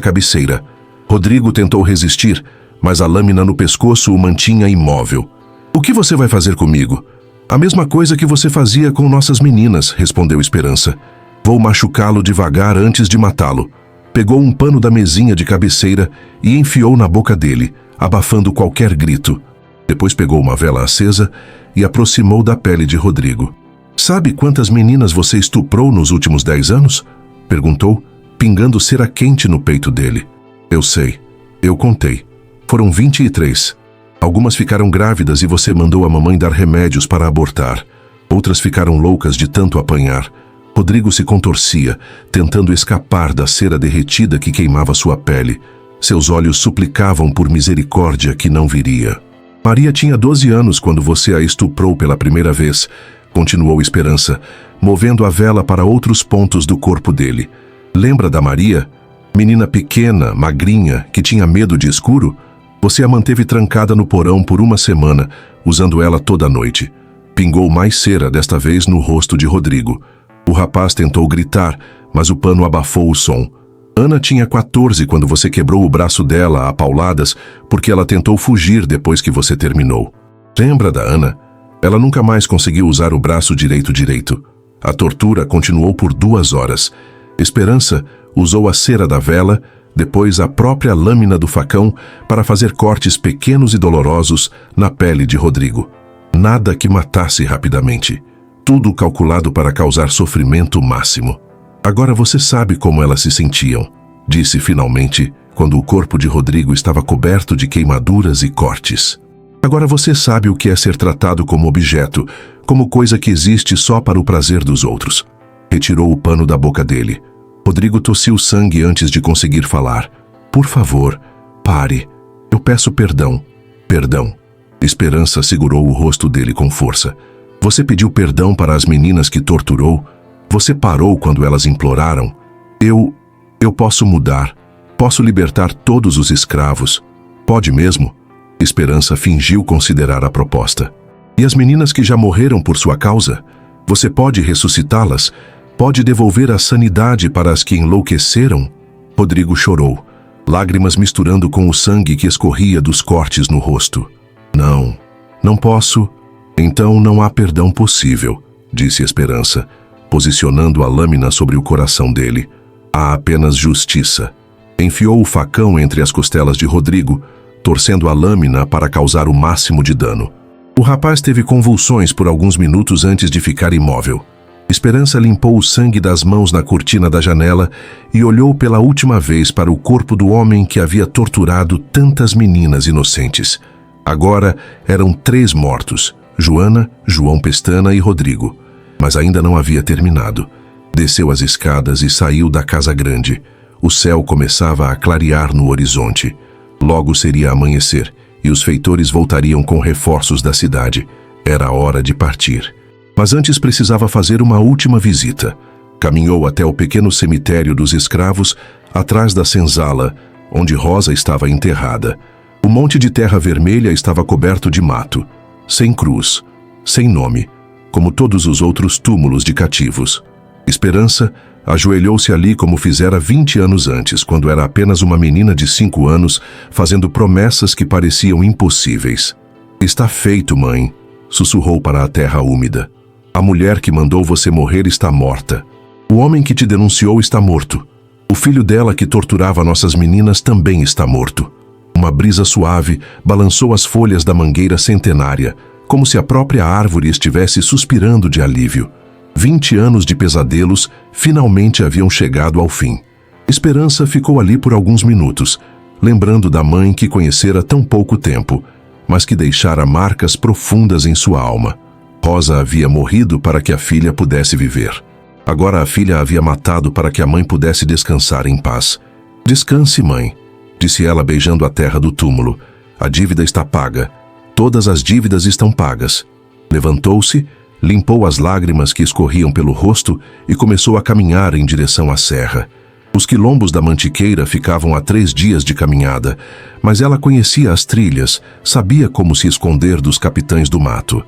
cabeceira. Rodrigo tentou resistir, mas a lâmina no pescoço o mantinha imóvel. O que você vai fazer comigo? A mesma coisa que você fazia com nossas meninas, respondeu Esperança. Vou machucá-lo devagar antes de matá-lo. Pegou um pano da mesinha de cabeceira e enfiou na boca dele, abafando qualquer grito. Depois pegou uma vela acesa e aproximou da pele de Rodrigo. Sabe quantas meninas você estuprou nos últimos 10 anos? Perguntou, pingando cera quente no peito dele. Eu sei. Eu contei. Foram 23. Algumas ficaram grávidas e você mandou a mamãe dar remédios para abortar. Outras ficaram loucas de tanto apanhar. Rodrigo se contorcia, tentando escapar da cera derretida que queimava sua pele. Seus olhos suplicavam por misericórdia que não viria. Maria tinha 12 anos quando você a estuprou pela primeira vez, continuou Esperança, movendo a vela para outros pontos do corpo dele. Lembra da Maria? Menina pequena, magrinha, que tinha medo de escuro? Você a manteve trancada no porão por uma semana, usando ela toda a noite. Pingou mais cera, desta vez no rosto de Rodrigo. O rapaz tentou gritar, mas o pano abafou o som. Ana tinha 14 quando você quebrou o braço dela a pauladas porque ela tentou fugir depois que você terminou. Lembra da Ana? Ela nunca mais conseguiu usar o braço direito. A tortura continuou por 2 horas. Esperança usou a cera da vela, depois a própria lâmina do facão para fazer cortes pequenos e dolorosos na pele de Rodrigo. Nada que matasse rapidamente. Tudo calculado para causar sofrimento máximo. Agora você sabe como elas se sentiam, disse finalmente, quando o corpo de Rodrigo estava coberto de queimaduras e cortes. Agora você sabe o que é ser tratado como objeto, como coisa que existe só para o prazer dos outros. Retirou o pano da boca dele. Rodrigo tossiu sangue antes de conseguir falar. Por favor, pare. Eu peço perdão. Perdão. Esperança segurou o rosto dele com força. Você pediu perdão para as meninas que torturou? Você parou quando elas imploraram? Eu posso mudar. Posso libertar todos os escravos. Pode mesmo? Esperança fingiu considerar a proposta. E as meninas que já morreram por sua causa? Você pode ressuscitá-las? Pode devolver a sanidade para as que enlouqueceram? Rodrigo chorou, lágrimas misturando com o sangue que escorria dos cortes no rosto. Não posso. Então não há perdão possível, disse Esperança, posicionando a lâmina sobre o coração dele. Há apenas justiça. Enfiou o facão entre as costelas de Rodrigo, torcendo a lâmina para causar o máximo de dano. O rapaz teve convulsões por alguns minutos antes de ficar imóvel. Esperança limpou o sangue das mãos na cortina da janela e olhou pela última vez para o corpo do homem que havia torturado tantas meninas inocentes. Agora eram 3 mortos, Joana, João Pestana e Rodrigo. Mas ainda não havia terminado. Desceu as escadas e saiu da casa grande. O céu começava a clarear no horizonte. Logo seria amanhecer e os feitores voltariam com reforços da cidade. Era hora de partir. Mas antes precisava fazer uma última visita. Caminhou até o pequeno cemitério dos escravos, atrás da senzala, onde Rosa estava enterrada. O monte de terra vermelha estava coberto de mato, sem cruz, sem nome, como todos os outros túmulos de cativos. Esperança ajoelhou-se ali como fizera 20 anos antes, quando era apenas uma menina de 5 anos, fazendo promessas que pareciam impossíveis. Está feito, mãe, sussurrou para a terra úmida. A mulher que mandou você morrer está morta. O homem que te denunciou está morto. O filho dela que torturava nossas meninas também está morto. Uma brisa suave balançou as folhas da mangueira centenária, como se a própria árvore estivesse suspirando de alívio. 20 anos de pesadelos finalmente haviam chegado ao fim. Esperança ficou ali por alguns minutos, lembrando da mãe que conhecera tão pouco tempo, mas que deixara marcas profundas em sua alma. Rosa havia morrido para que a filha pudesse viver. Agora a filha havia matado para que a mãe pudesse descansar em paz. Descanse, mãe, disse ela beijando a terra do túmulo. A dívida está paga. Todas as dívidas estão pagas. Levantou-se, limpou as lágrimas que escorriam pelo rosto e começou a caminhar em direção à serra. Os quilombos da Mantiqueira ficavam a 3 dias de caminhada, mas ela conhecia as trilhas, sabia como se esconder dos capitães do mato.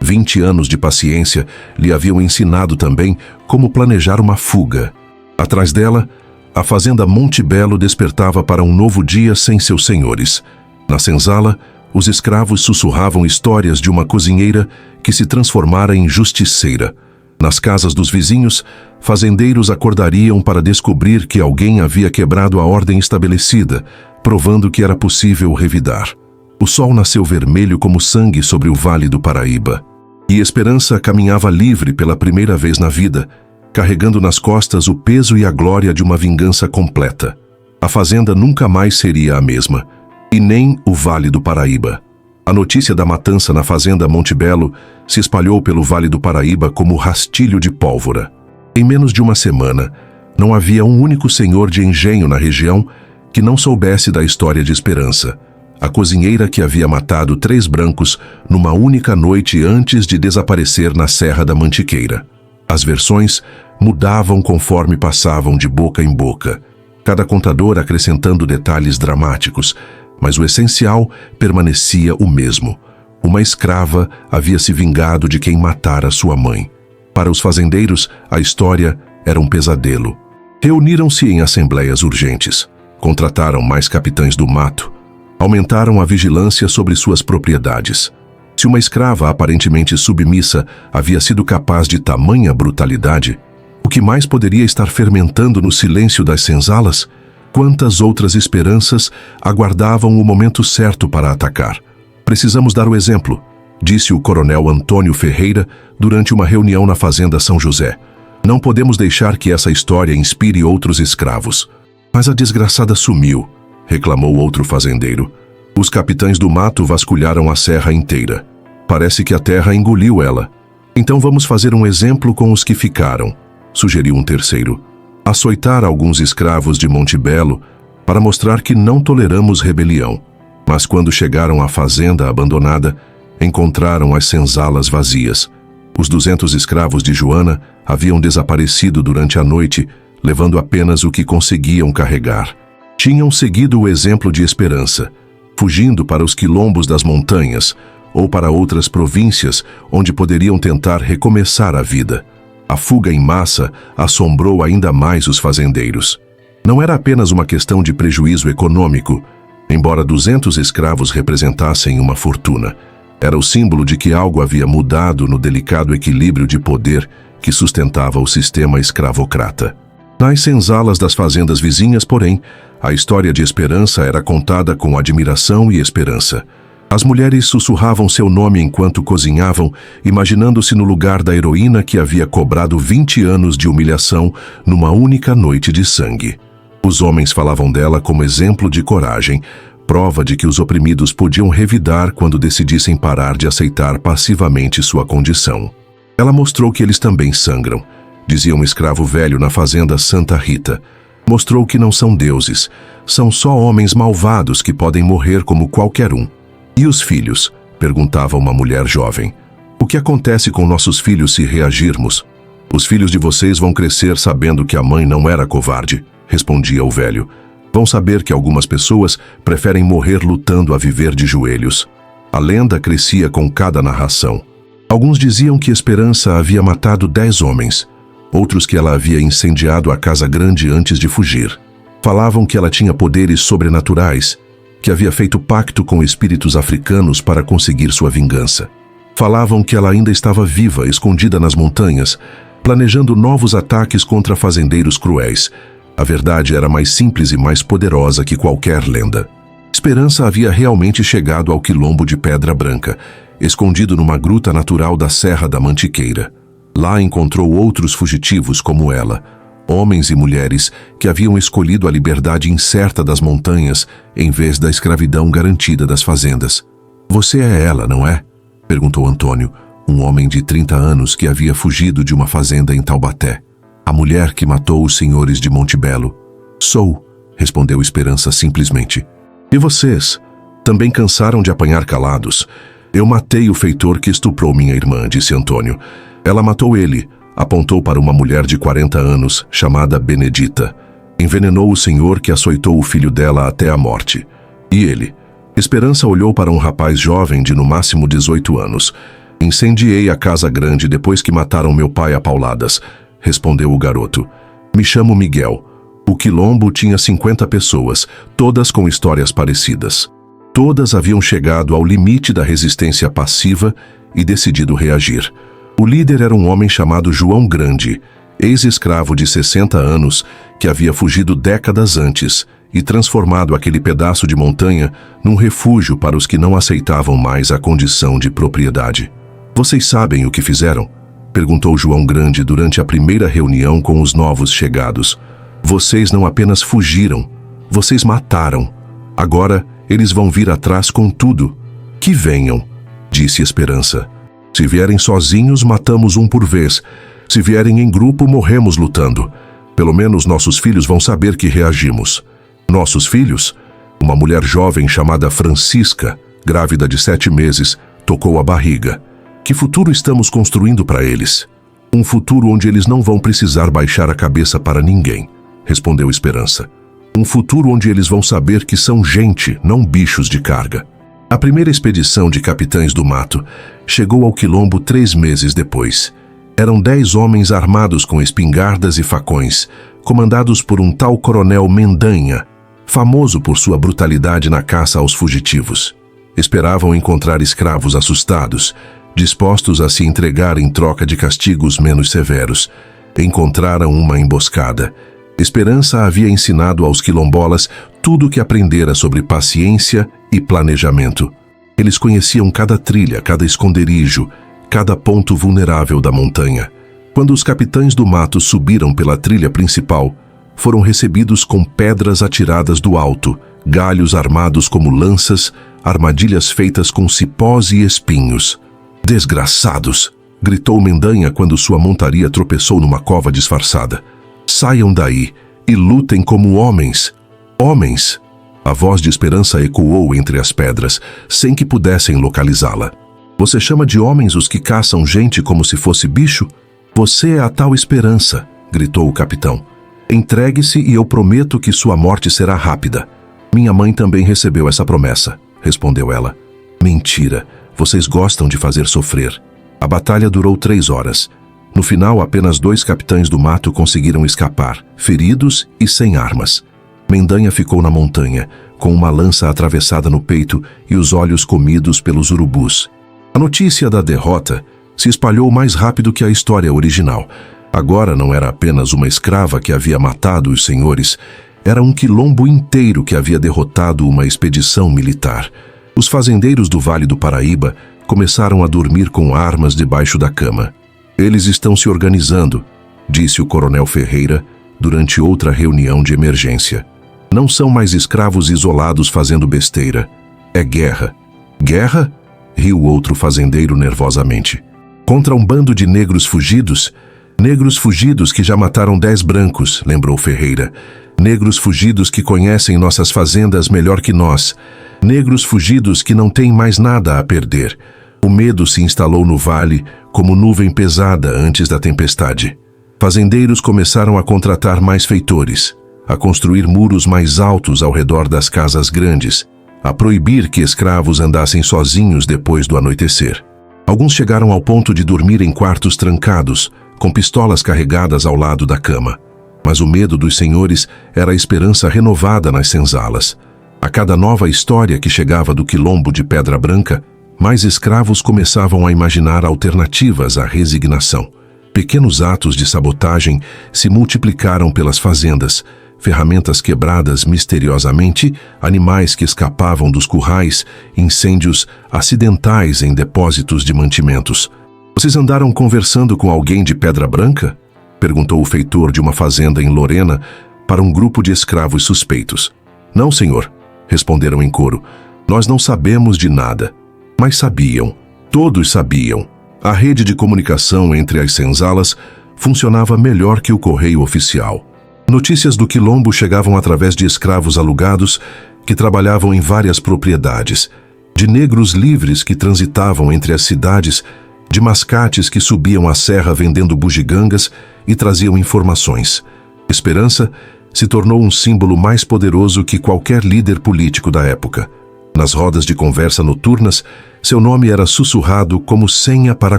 20 anos de paciência lhe haviam ensinado também como planejar uma fuga. Atrás dela, A fazenda Monte Belo despertava para um novo dia sem seus senhores. Na senzala, os escravos sussurravam histórias de uma cozinheira que se transformara em justiceira. Nas casas dos vizinhos, fazendeiros acordariam para descobrir que alguém havia quebrado a ordem estabelecida, provando que era possível revidar. O sol nasceu vermelho como sangue sobre o Vale do Paraíba. E Esperança caminhava livre pela primeira vez na vida, carregando nas costas o peso e a glória de uma vingança completa. A fazenda nunca mais seria a mesma, e nem o Vale do Paraíba. A notícia da matança na fazenda Monte Belo se espalhou pelo Vale do Paraíba como rastilho de pólvora. Em menos de uma semana, não havia um único senhor de engenho na região que não soubesse da história de Esperança, a cozinheira que havia matado 3 brancos numa única noite antes de desaparecer na Serra da Mantiqueira. As versões mudavam conforme passavam de boca em boca, cada contador acrescentando detalhes dramáticos, mas o essencial permanecia o mesmo. Uma escrava havia se vingado de quem matara sua mãe. Para os fazendeiros, a história era um pesadelo. Reuniram-se em assembleias urgentes, contrataram mais capitães do mato, aumentaram a vigilância sobre suas propriedades. Se uma escrava aparentemente submissa havia sido capaz de tamanha brutalidade, o que mais poderia estar fermentando no silêncio das senzalas? Quantas outras esperanças aguardavam o momento certo para atacar? Precisamos dar o exemplo, disse o coronel Antônio Ferreira durante uma reunião na fazenda São José. Não podemos deixar que essa história inspire outros escravos. Mas a desgraçada sumiu, reclamou outro fazendeiro. Os capitães do mato vasculharam a serra inteira. Parece que a terra engoliu ela. Então vamos fazer um exemplo com os que ficaram, sugeriu um terceiro. Açoitar alguns escravos de Monte Belo para mostrar que não toleramos rebelião. Mas quando chegaram à fazenda abandonada, encontraram as senzalas vazias. Os 200 escravos de Joana haviam desaparecido durante a noite, levando apenas o que conseguiam carregar. Tinham seguido o exemplo de Esperança, fugindo para os quilombos das montanhas ou para outras províncias onde poderiam tentar recomeçar a vida. A fuga em massa assombrou ainda mais os fazendeiros. Não era apenas uma questão de prejuízo econômico, embora 200 escravos representassem uma fortuna. Era o símbolo de que algo havia mudado no delicado equilíbrio de poder que sustentava o sistema escravocrata. Nas senzalas das fazendas vizinhas, porém, a história de Esperança era contada com admiração e esperança. As mulheres sussurravam seu nome enquanto cozinhavam, imaginando-se no lugar da heroína que havia cobrado 20 anos de humilhação numa única noite de sangue. Os homens falavam dela como exemplo de coragem, prova de que os oprimidos podiam revidar quando decidissem parar de aceitar passivamente sua condição. Ela mostrou que eles também sangram, dizia um escravo velho na fazenda Santa Rita. Mostrou que não são deuses, são só homens malvados que podem morrer como qualquer um. E os filhos? Perguntava uma mulher jovem. O que acontece com nossos filhos se reagirmos? Os filhos de vocês vão crescer sabendo que a mãe não era covarde, respondia o velho. Vão saber que algumas pessoas preferem morrer lutando a viver de joelhos. A lenda crescia com cada narração. Alguns diziam que Esperança havia matado 10 homens, outros que ela havia incendiado a casa grande antes de fugir. Falavam que ela tinha poderes sobrenaturais, que havia feito pacto com espíritos africanos para conseguir sua vingança. Falavam que ela ainda estava viva, escondida nas montanhas, planejando novos ataques contra fazendeiros cruéis. A verdade era mais simples e mais poderosa que qualquer lenda. Esperança havia realmente chegado ao quilombo de Pedra Branca, escondido numa gruta natural da Serra da Mantiqueira. Lá encontrou outros fugitivos como ela, homens e mulheres que haviam escolhido a liberdade incerta das montanhas em vez da escravidão garantida das fazendas. Você é ela, não é? Perguntou Antônio, um homem de 30 anos que havia fugido de uma fazenda em Taubaté. A mulher que matou os senhores de Monte Belo. Sou, respondeu Esperança simplesmente. E vocês? Também cansaram de apanhar calados. Eu matei o feitor que estuprou minha irmã, disse Antônio. Ela matou ele. Apontou para uma mulher de 40 anos, chamada Benedita. Envenenou o senhor que açoitou o filho dela até a morte. E ele? Esperança olhou para um rapaz jovem de no máximo 18 anos. Incendiei a casa grande depois que mataram meu pai a pauladas, respondeu o garoto. Me chamo Miguel. O quilombo tinha 50 pessoas, todas com histórias parecidas. Todas haviam chegado ao limite da resistência passiva e decidido reagir. O líder era um homem chamado João Grande, ex-escravo de 60 anos, que havia fugido décadas antes e transformado aquele pedaço de montanha num refúgio para os que não aceitavam mais a condição de propriedade. "Vocês sabem o que fizeram?" perguntou João Grande durante a primeira reunião com os novos chegados. "Vocês não apenas fugiram, vocês mataram. Agora eles vão vir atrás com tudo." "Que venham", disse Esperança. "Se vierem sozinhos, matamos um por vez. Se vierem em grupo, morremos lutando. Pelo menos nossos filhos vão saber que reagimos." "Nossos filhos?" Uma mulher jovem chamada Francisca, grávida de 7 meses, tocou a barriga. "Que futuro estamos construindo para eles?" "Um futuro onde eles não vão precisar baixar a cabeça para ninguém", respondeu Esperança. "Um futuro onde eles vão saber que são gente, não bichos de carga." A primeira expedição de Capitães do Mato chegou ao quilombo 3 meses depois. Eram 10 homens armados com espingardas e facões, comandados por um tal coronel Mendanha, famoso por sua brutalidade na caça aos fugitivos. Esperavam encontrar escravos assustados, dispostos a se entregar em troca de castigos menos severos. Encontraram uma emboscada. Esperança havia ensinado aos quilombolas tudo o que aprendera sobre paciência e planejamento. Eles conheciam cada trilha, cada esconderijo, cada ponto vulnerável da montanha. Quando os capitães do mato subiram pela trilha principal, foram recebidos com pedras atiradas do alto, galhos armados como lanças, armadilhas feitas com cipós e espinhos. "Desgraçados!" gritou Mendanha quando sua montaria tropeçou numa cova disfarçada. "Saiam daí e lutem como homens." "Homens!" A voz de Esperança ecoou entre as pedras, sem que pudessem localizá-la. "Você chama de homens os que caçam gente como se fosse bicho? Você é a tal Esperança", gritou o capitão. "Entregue-se e eu prometo que sua morte será rápida." "Minha mãe também recebeu essa promessa", respondeu ela. "Mentira, vocês gostam de fazer sofrer." A batalha durou 3 horas. No final, apenas 2 capitães do mato conseguiram escapar, feridos e sem armas. Mendanha ficou na montanha, com uma lança atravessada no peito e os olhos comidos pelos urubus. A notícia da derrota se espalhou mais rápido que a história original. Agora não era apenas uma escrava que havia matado os senhores, era um quilombo inteiro que havia derrotado uma expedição militar. Os fazendeiros do Vale do Paraíba começaram a dormir com armas debaixo da cama. "Eles estão se organizando", disse o coronel Ferreira durante outra reunião de emergência. "Não são mais escravos isolados fazendo besteira. É guerra." "Guerra?" riu outro fazendeiro nervosamente. "Contra um bando de negros fugidos?" "Negros fugidos que já mataram 10 brancos", lembrou Ferreira. "Negros fugidos que conhecem nossas fazendas melhor que nós. Negros fugidos que não têm mais nada a perder." O medo se instalou no vale como nuvem pesada antes da tempestade. Fazendeiros começaram a contratar mais feitores, a construir muros mais altos ao redor das casas grandes, a proibir que escravos andassem sozinhos depois do anoitecer. Alguns chegaram ao ponto de dormir em quartos trancados, com pistolas carregadas ao lado da cama. Mas o medo dos senhores era a esperança renovada nas senzalas. A cada nova história que chegava do quilombo de Pedra Branca, mais escravos começavam a imaginar alternativas à resignação. Pequenos atos de sabotagem se multiplicaram pelas fazendas, ferramentas quebradas misteriosamente, animais que escapavam dos currais, incêndios acidentais em depósitos de mantimentos. "Vocês andaram conversando com alguém de Pedra Branca?" perguntou o feitor de uma fazenda em Lorena para um grupo de escravos suspeitos. "Não, senhor", responderam em coro. "Nós não sabemos de nada." Mas sabiam. Todos sabiam. A rede de comunicação entre as senzalas funcionava melhor que o correio oficial. Notícias do quilombo chegavam através de escravos alugados que trabalhavam em várias propriedades, de negros livres que transitavam entre as cidades, de mascates que subiam a serra vendendo bugigangas e traziam informações. Esperança se tornou um símbolo mais poderoso que qualquer líder político da época. Nas rodas de conversa noturnas, seu nome era sussurrado como senha para a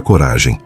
coragem.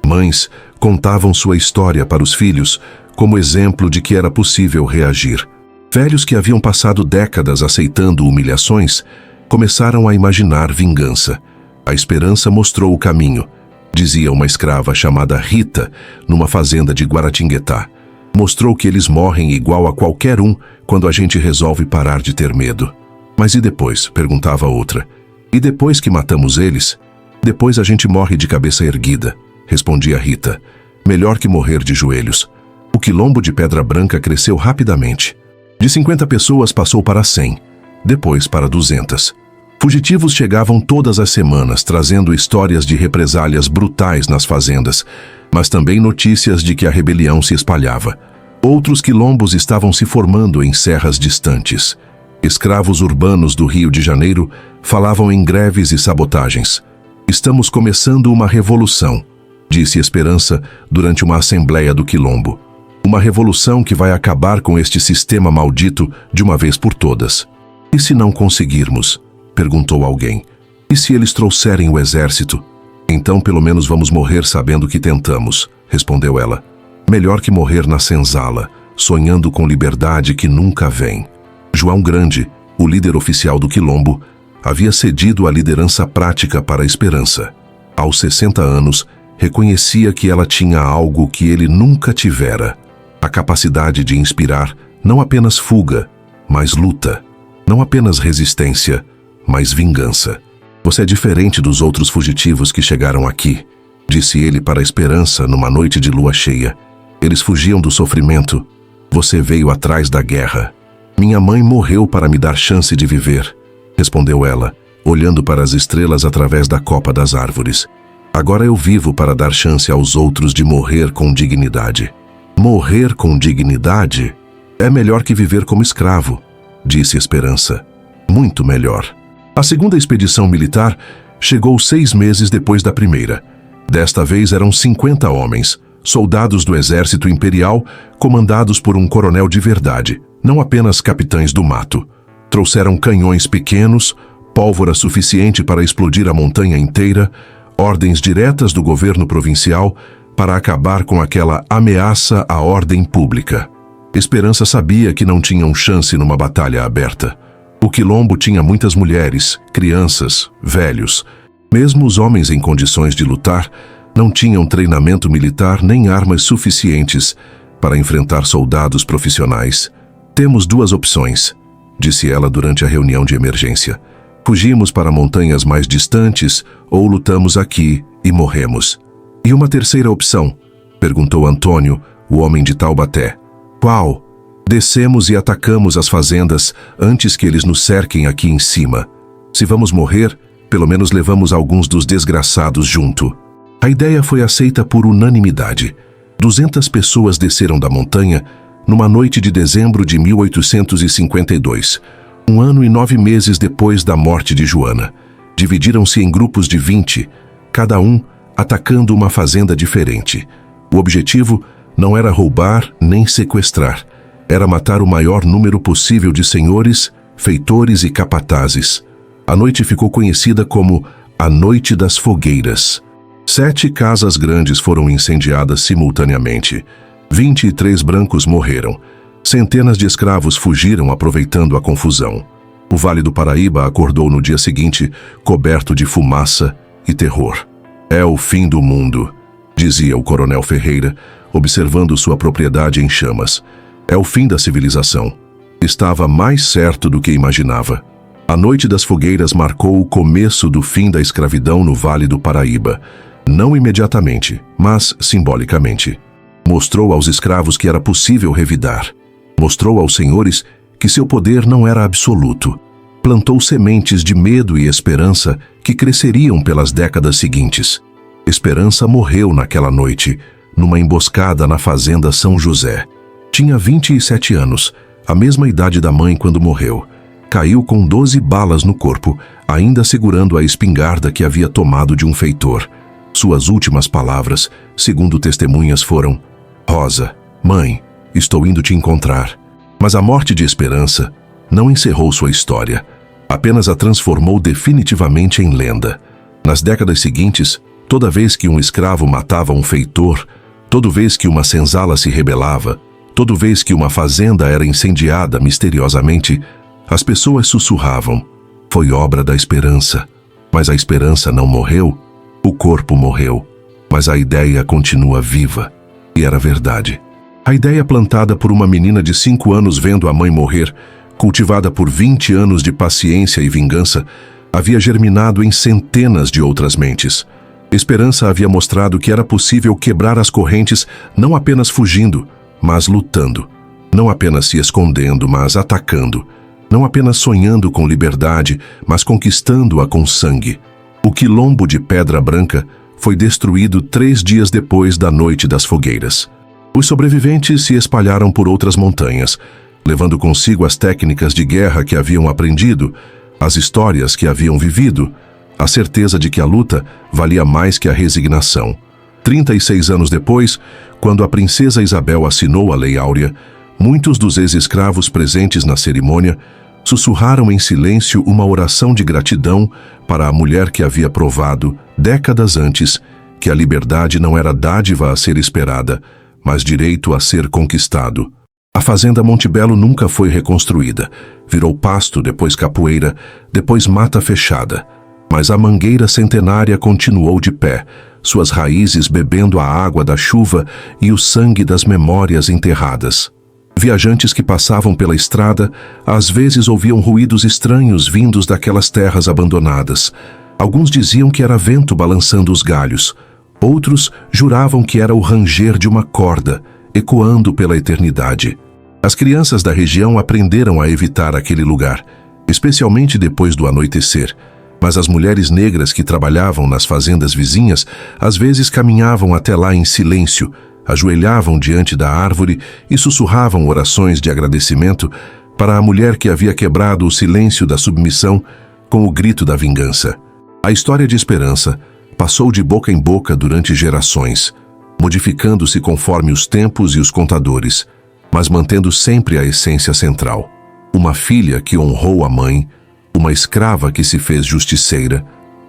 Mães, Contavam sua história para os filhos como exemplo de que era possível reagir. Velhos que haviam passado décadas aceitando humilhações começaram a imaginar vingança. A esperança mostrou o caminho, dizia uma escrava chamada Rita, numa fazenda de Guaratinguetá. Mostrou que eles morrem igual a qualquer um quando a gente resolve parar de ter medo. Mas e depois? Perguntava outra. E depois que matamos eles? Depois a gente morre de cabeça erguida, respondia Rita. Melhor que morrer de joelhos. O quilombo de Pedra Branca cresceu rapidamente. De 50 pessoas passou para 100, depois para 200. Fugitivos chegavam todas as semanas, trazendo histórias de represálias brutais nas fazendas, mas também notícias de que a rebelião se espalhava. Outros quilombos estavam se formando em serras distantes. Escravos urbanos do Rio de Janeiro falavam em greves e sabotagens. Estamos começando uma revolução, disse Esperança durante uma assembleia do quilombo. Uma revolução que vai acabar com este sistema maldito de uma vez por todas. E se não conseguirmos? Perguntou alguém. E se eles trouxerem o exército? Então pelo menos vamos morrer sabendo que tentamos, respondeu ela. Melhor que morrer na senzala, sonhando com liberdade que nunca vem. João Grande, o líder oficial do quilombo, havia cedido a liderança prática para a Esperança. Aos 60 anos, reconhecia que ela tinha algo que ele nunca tivera. A capacidade de inspirar não apenas fuga, mas luta. Não apenas resistência, mas vingança. Você é diferente dos outros fugitivos que chegaram aqui, disse ele para a Esperança numa noite de lua cheia. Eles fugiam do sofrimento. Você veio atrás da guerra. Minha mãe morreu para me dar chance de viver, respondeu ela, olhando para as estrelas através da copa das árvores. Agora eu vivo para dar chance aos outros de morrer com dignidade. Morrer com dignidade é melhor que viver como escravo, disse Esperança. Muito melhor. A segunda expedição militar chegou 6 meses depois da primeira. Desta vez eram 50 homens, soldados do exército imperial, comandados por um coronel de verdade, não apenas capitães do mato. Trouxeram canhões pequenos, pólvora suficiente para explodir a montanha inteira, ordens diretas do governo provincial para acabar com aquela ameaça à ordem pública. Esperança sabia que não tinham chance numa batalha aberta. O quilombo tinha muitas mulheres, crianças, velhos. Mesmo os homens em condições de lutar não tinham treinamento militar nem armas suficientes para enfrentar soldados profissionais. Temos 2 opções, disse ela durante a reunião de emergência. Fugimos para montanhas mais distantes ou lutamos aqui e morremos. E uma terceira opção? Perguntou Antônio, o homem de Taubaté. Qual? Descemos e atacamos as fazendas antes que eles nos cerquem aqui em cima. Se vamos morrer, pelo menos levamos alguns dos desgraçados junto. A ideia foi aceita por unanimidade. 200 pessoas desceram da montanha numa noite de dezembro de 1852, 1 ano e 9 meses depois da morte de Joana. Dividiram-se em grupos de 20, cada um atacando uma fazenda diferente. O objetivo não era roubar nem sequestrar, era matar o maior número possível de senhores, feitores e capatazes. A noite ficou conhecida como a Noite das Fogueiras. 7 casas grandes foram incendiadas simultaneamente. 23 brancos morreram. Centenas de escravos fugiram aproveitando a confusão. O Vale do Paraíba acordou no dia seguinte, coberto de fumaça e terror. É o fim do mundo, dizia o coronel Ferreira, observando sua propriedade em chamas. É o fim da civilização. Estava mais certo do que imaginava. A Noite das Fogueiras marcou o começo do fim da escravidão no Vale do Paraíba. Não imediatamente, mas simbolicamente. Mostrou aos escravos que era possível revidar. Mostrou aos senhores que seu poder não era absoluto. Plantou sementes de medo e esperança que cresceriam pelas décadas seguintes. Esperança morreu naquela noite, numa emboscada na fazenda São José. Tinha 27 anos, a mesma idade da mãe quando morreu. Caiu com 12 balas no corpo, ainda segurando a espingarda que havia tomado de um feitor. Suas últimas palavras, segundo testemunhas, foram: Rosa, mãe, estou indo te encontrar. Mas a morte de Esperança não encerrou sua história, apenas a transformou definitivamente em lenda. Nas décadas seguintes, toda vez que um escravo matava um feitor, Toda vez que uma senzala se rebelava, toda vez que uma fazenda era incendiada misteriosamente, as pessoas sussurravam: foi obra da esperança. Mas a esperança não morreu, o corpo morreu, mas a ideia continua viva. E era verdade. A ideia plantada por uma menina de 5 anos vendo a mãe morrer, cultivada por 20 anos de paciência e vingança, havia germinado em centenas de outras mentes. Esperança havia mostrado que era possível quebrar as correntes não apenas fugindo, mas lutando. Não apenas se escondendo, mas atacando. Não apenas sonhando com liberdade, mas conquistando-a com sangue. O quilombo de Pedra Branca foi destruído 3 dias depois da Noite das Fogueiras. Os sobreviventes se espalharam por outras montanhas, levando consigo as técnicas de guerra que haviam aprendido, as histórias que haviam vivido, a certeza de que a luta valia mais que a resignação. 36 anos depois, quando a princesa Isabel assinou a Lei Áurea, muitos dos ex-escravos presentes na cerimônia sussurraram em silêncio uma oração de gratidão para a mulher que havia provado, décadas antes, que a liberdade não era dádiva a ser esperada, mas direito a ser conquistado. A fazenda Montebello nunca foi reconstruída. Virou pasto, depois capoeira, depois mata fechada. Mas a mangueira centenária continuou de pé, suas raízes bebendo a água da chuva e o sangue das memórias enterradas. Viajantes que passavam pela estrada, às vezes ouviam ruídos estranhos vindos daquelas terras abandonadas. Alguns diziam que era vento balançando os galhos. Outros juravam que era o ranger de uma corda, ecoando pela eternidade. As crianças da região aprenderam a evitar aquele lugar, especialmente depois do anoitecer. Mas as mulheres negras que trabalhavam nas fazendas vizinhas às vezes caminhavam até lá em silêncio, ajoelhavam diante da árvore e sussurravam orações de agradecimento para a mulher que havia quebrado o silêncio da submissão com o grito da vingança. A história de esperança passou de boca em boca durante gerações, modificando-se conforme os tempos e os contadores, mas mantendo sempre a essência central. Uma filha que honrou a mãe, uma escrava que se fez justiceira,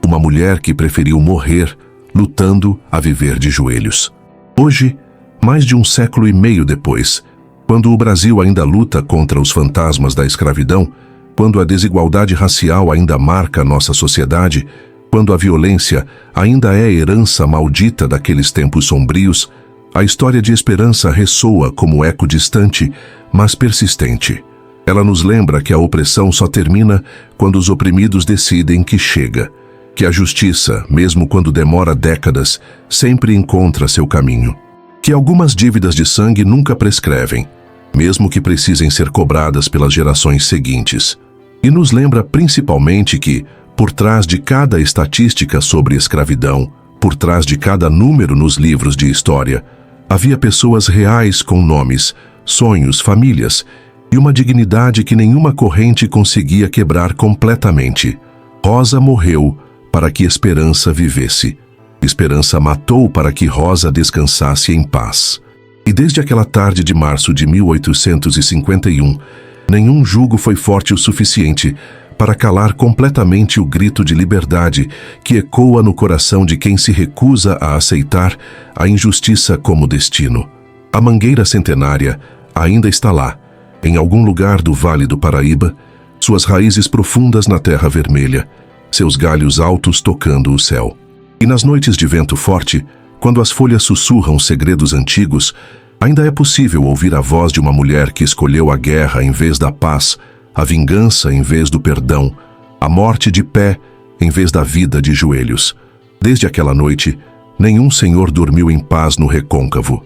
uma mulher que preferiu morrer, lutando a viver de joelhos. Hoje, mais de 1,5 séculos depois, quando o Brasil ainda luta contra os fantasmas da escravidão, quando a desigualdade racial ainda marca nossa sociedade, quando a violência ainda é herança maldita daqueles tempos sombrios, a história de esperança ressoa como eco distante, mas persistente. Ela nos lembra que a opressão só termina quando os oprimidos decidem que chega, que a justiça, mesmo quando demora décadas, sempre encontra seu caminho, que algumas dívidas de sangue nunca prescrevem, mesmo que precisem ser cobradas pelas gerações seguintes. E nos lembra principalmente que, por trás de cada estatística sobre escravidão, por trás de cada número nos livros de história, havia pessoas reais com nomes, sonhos, famílias e uma dignidade que nenhuma corrente conseguia quebrar completamente. Rosa morreu para que Esperança vivesse. Esperança matou para que Rosa descansasse em paz. E desde aquela tarde de março de 1851, nenhum jugo foi forte o suficiente para calar completamente o grito de liberdade que ecoa no coração de quem se recusa a aceitar a injustiça como destino. A mangueira centenária ainda está lá, em algum lugar do Vale do Paraíba, suas raízes profundas na terra vermelha, seus galhos altos tocando o céu. E nas noites de vento forte, quando as folhas sussurram segredos antigos, ainda é possível ouvir a voz de uma mulher que escolheu a guerra em vez da paz, a vingança em vez do perdão, a morte de pé em vez da vida de joelhos. Desde aquela noite, nenhum senhor dormiu em paz no recôncavo.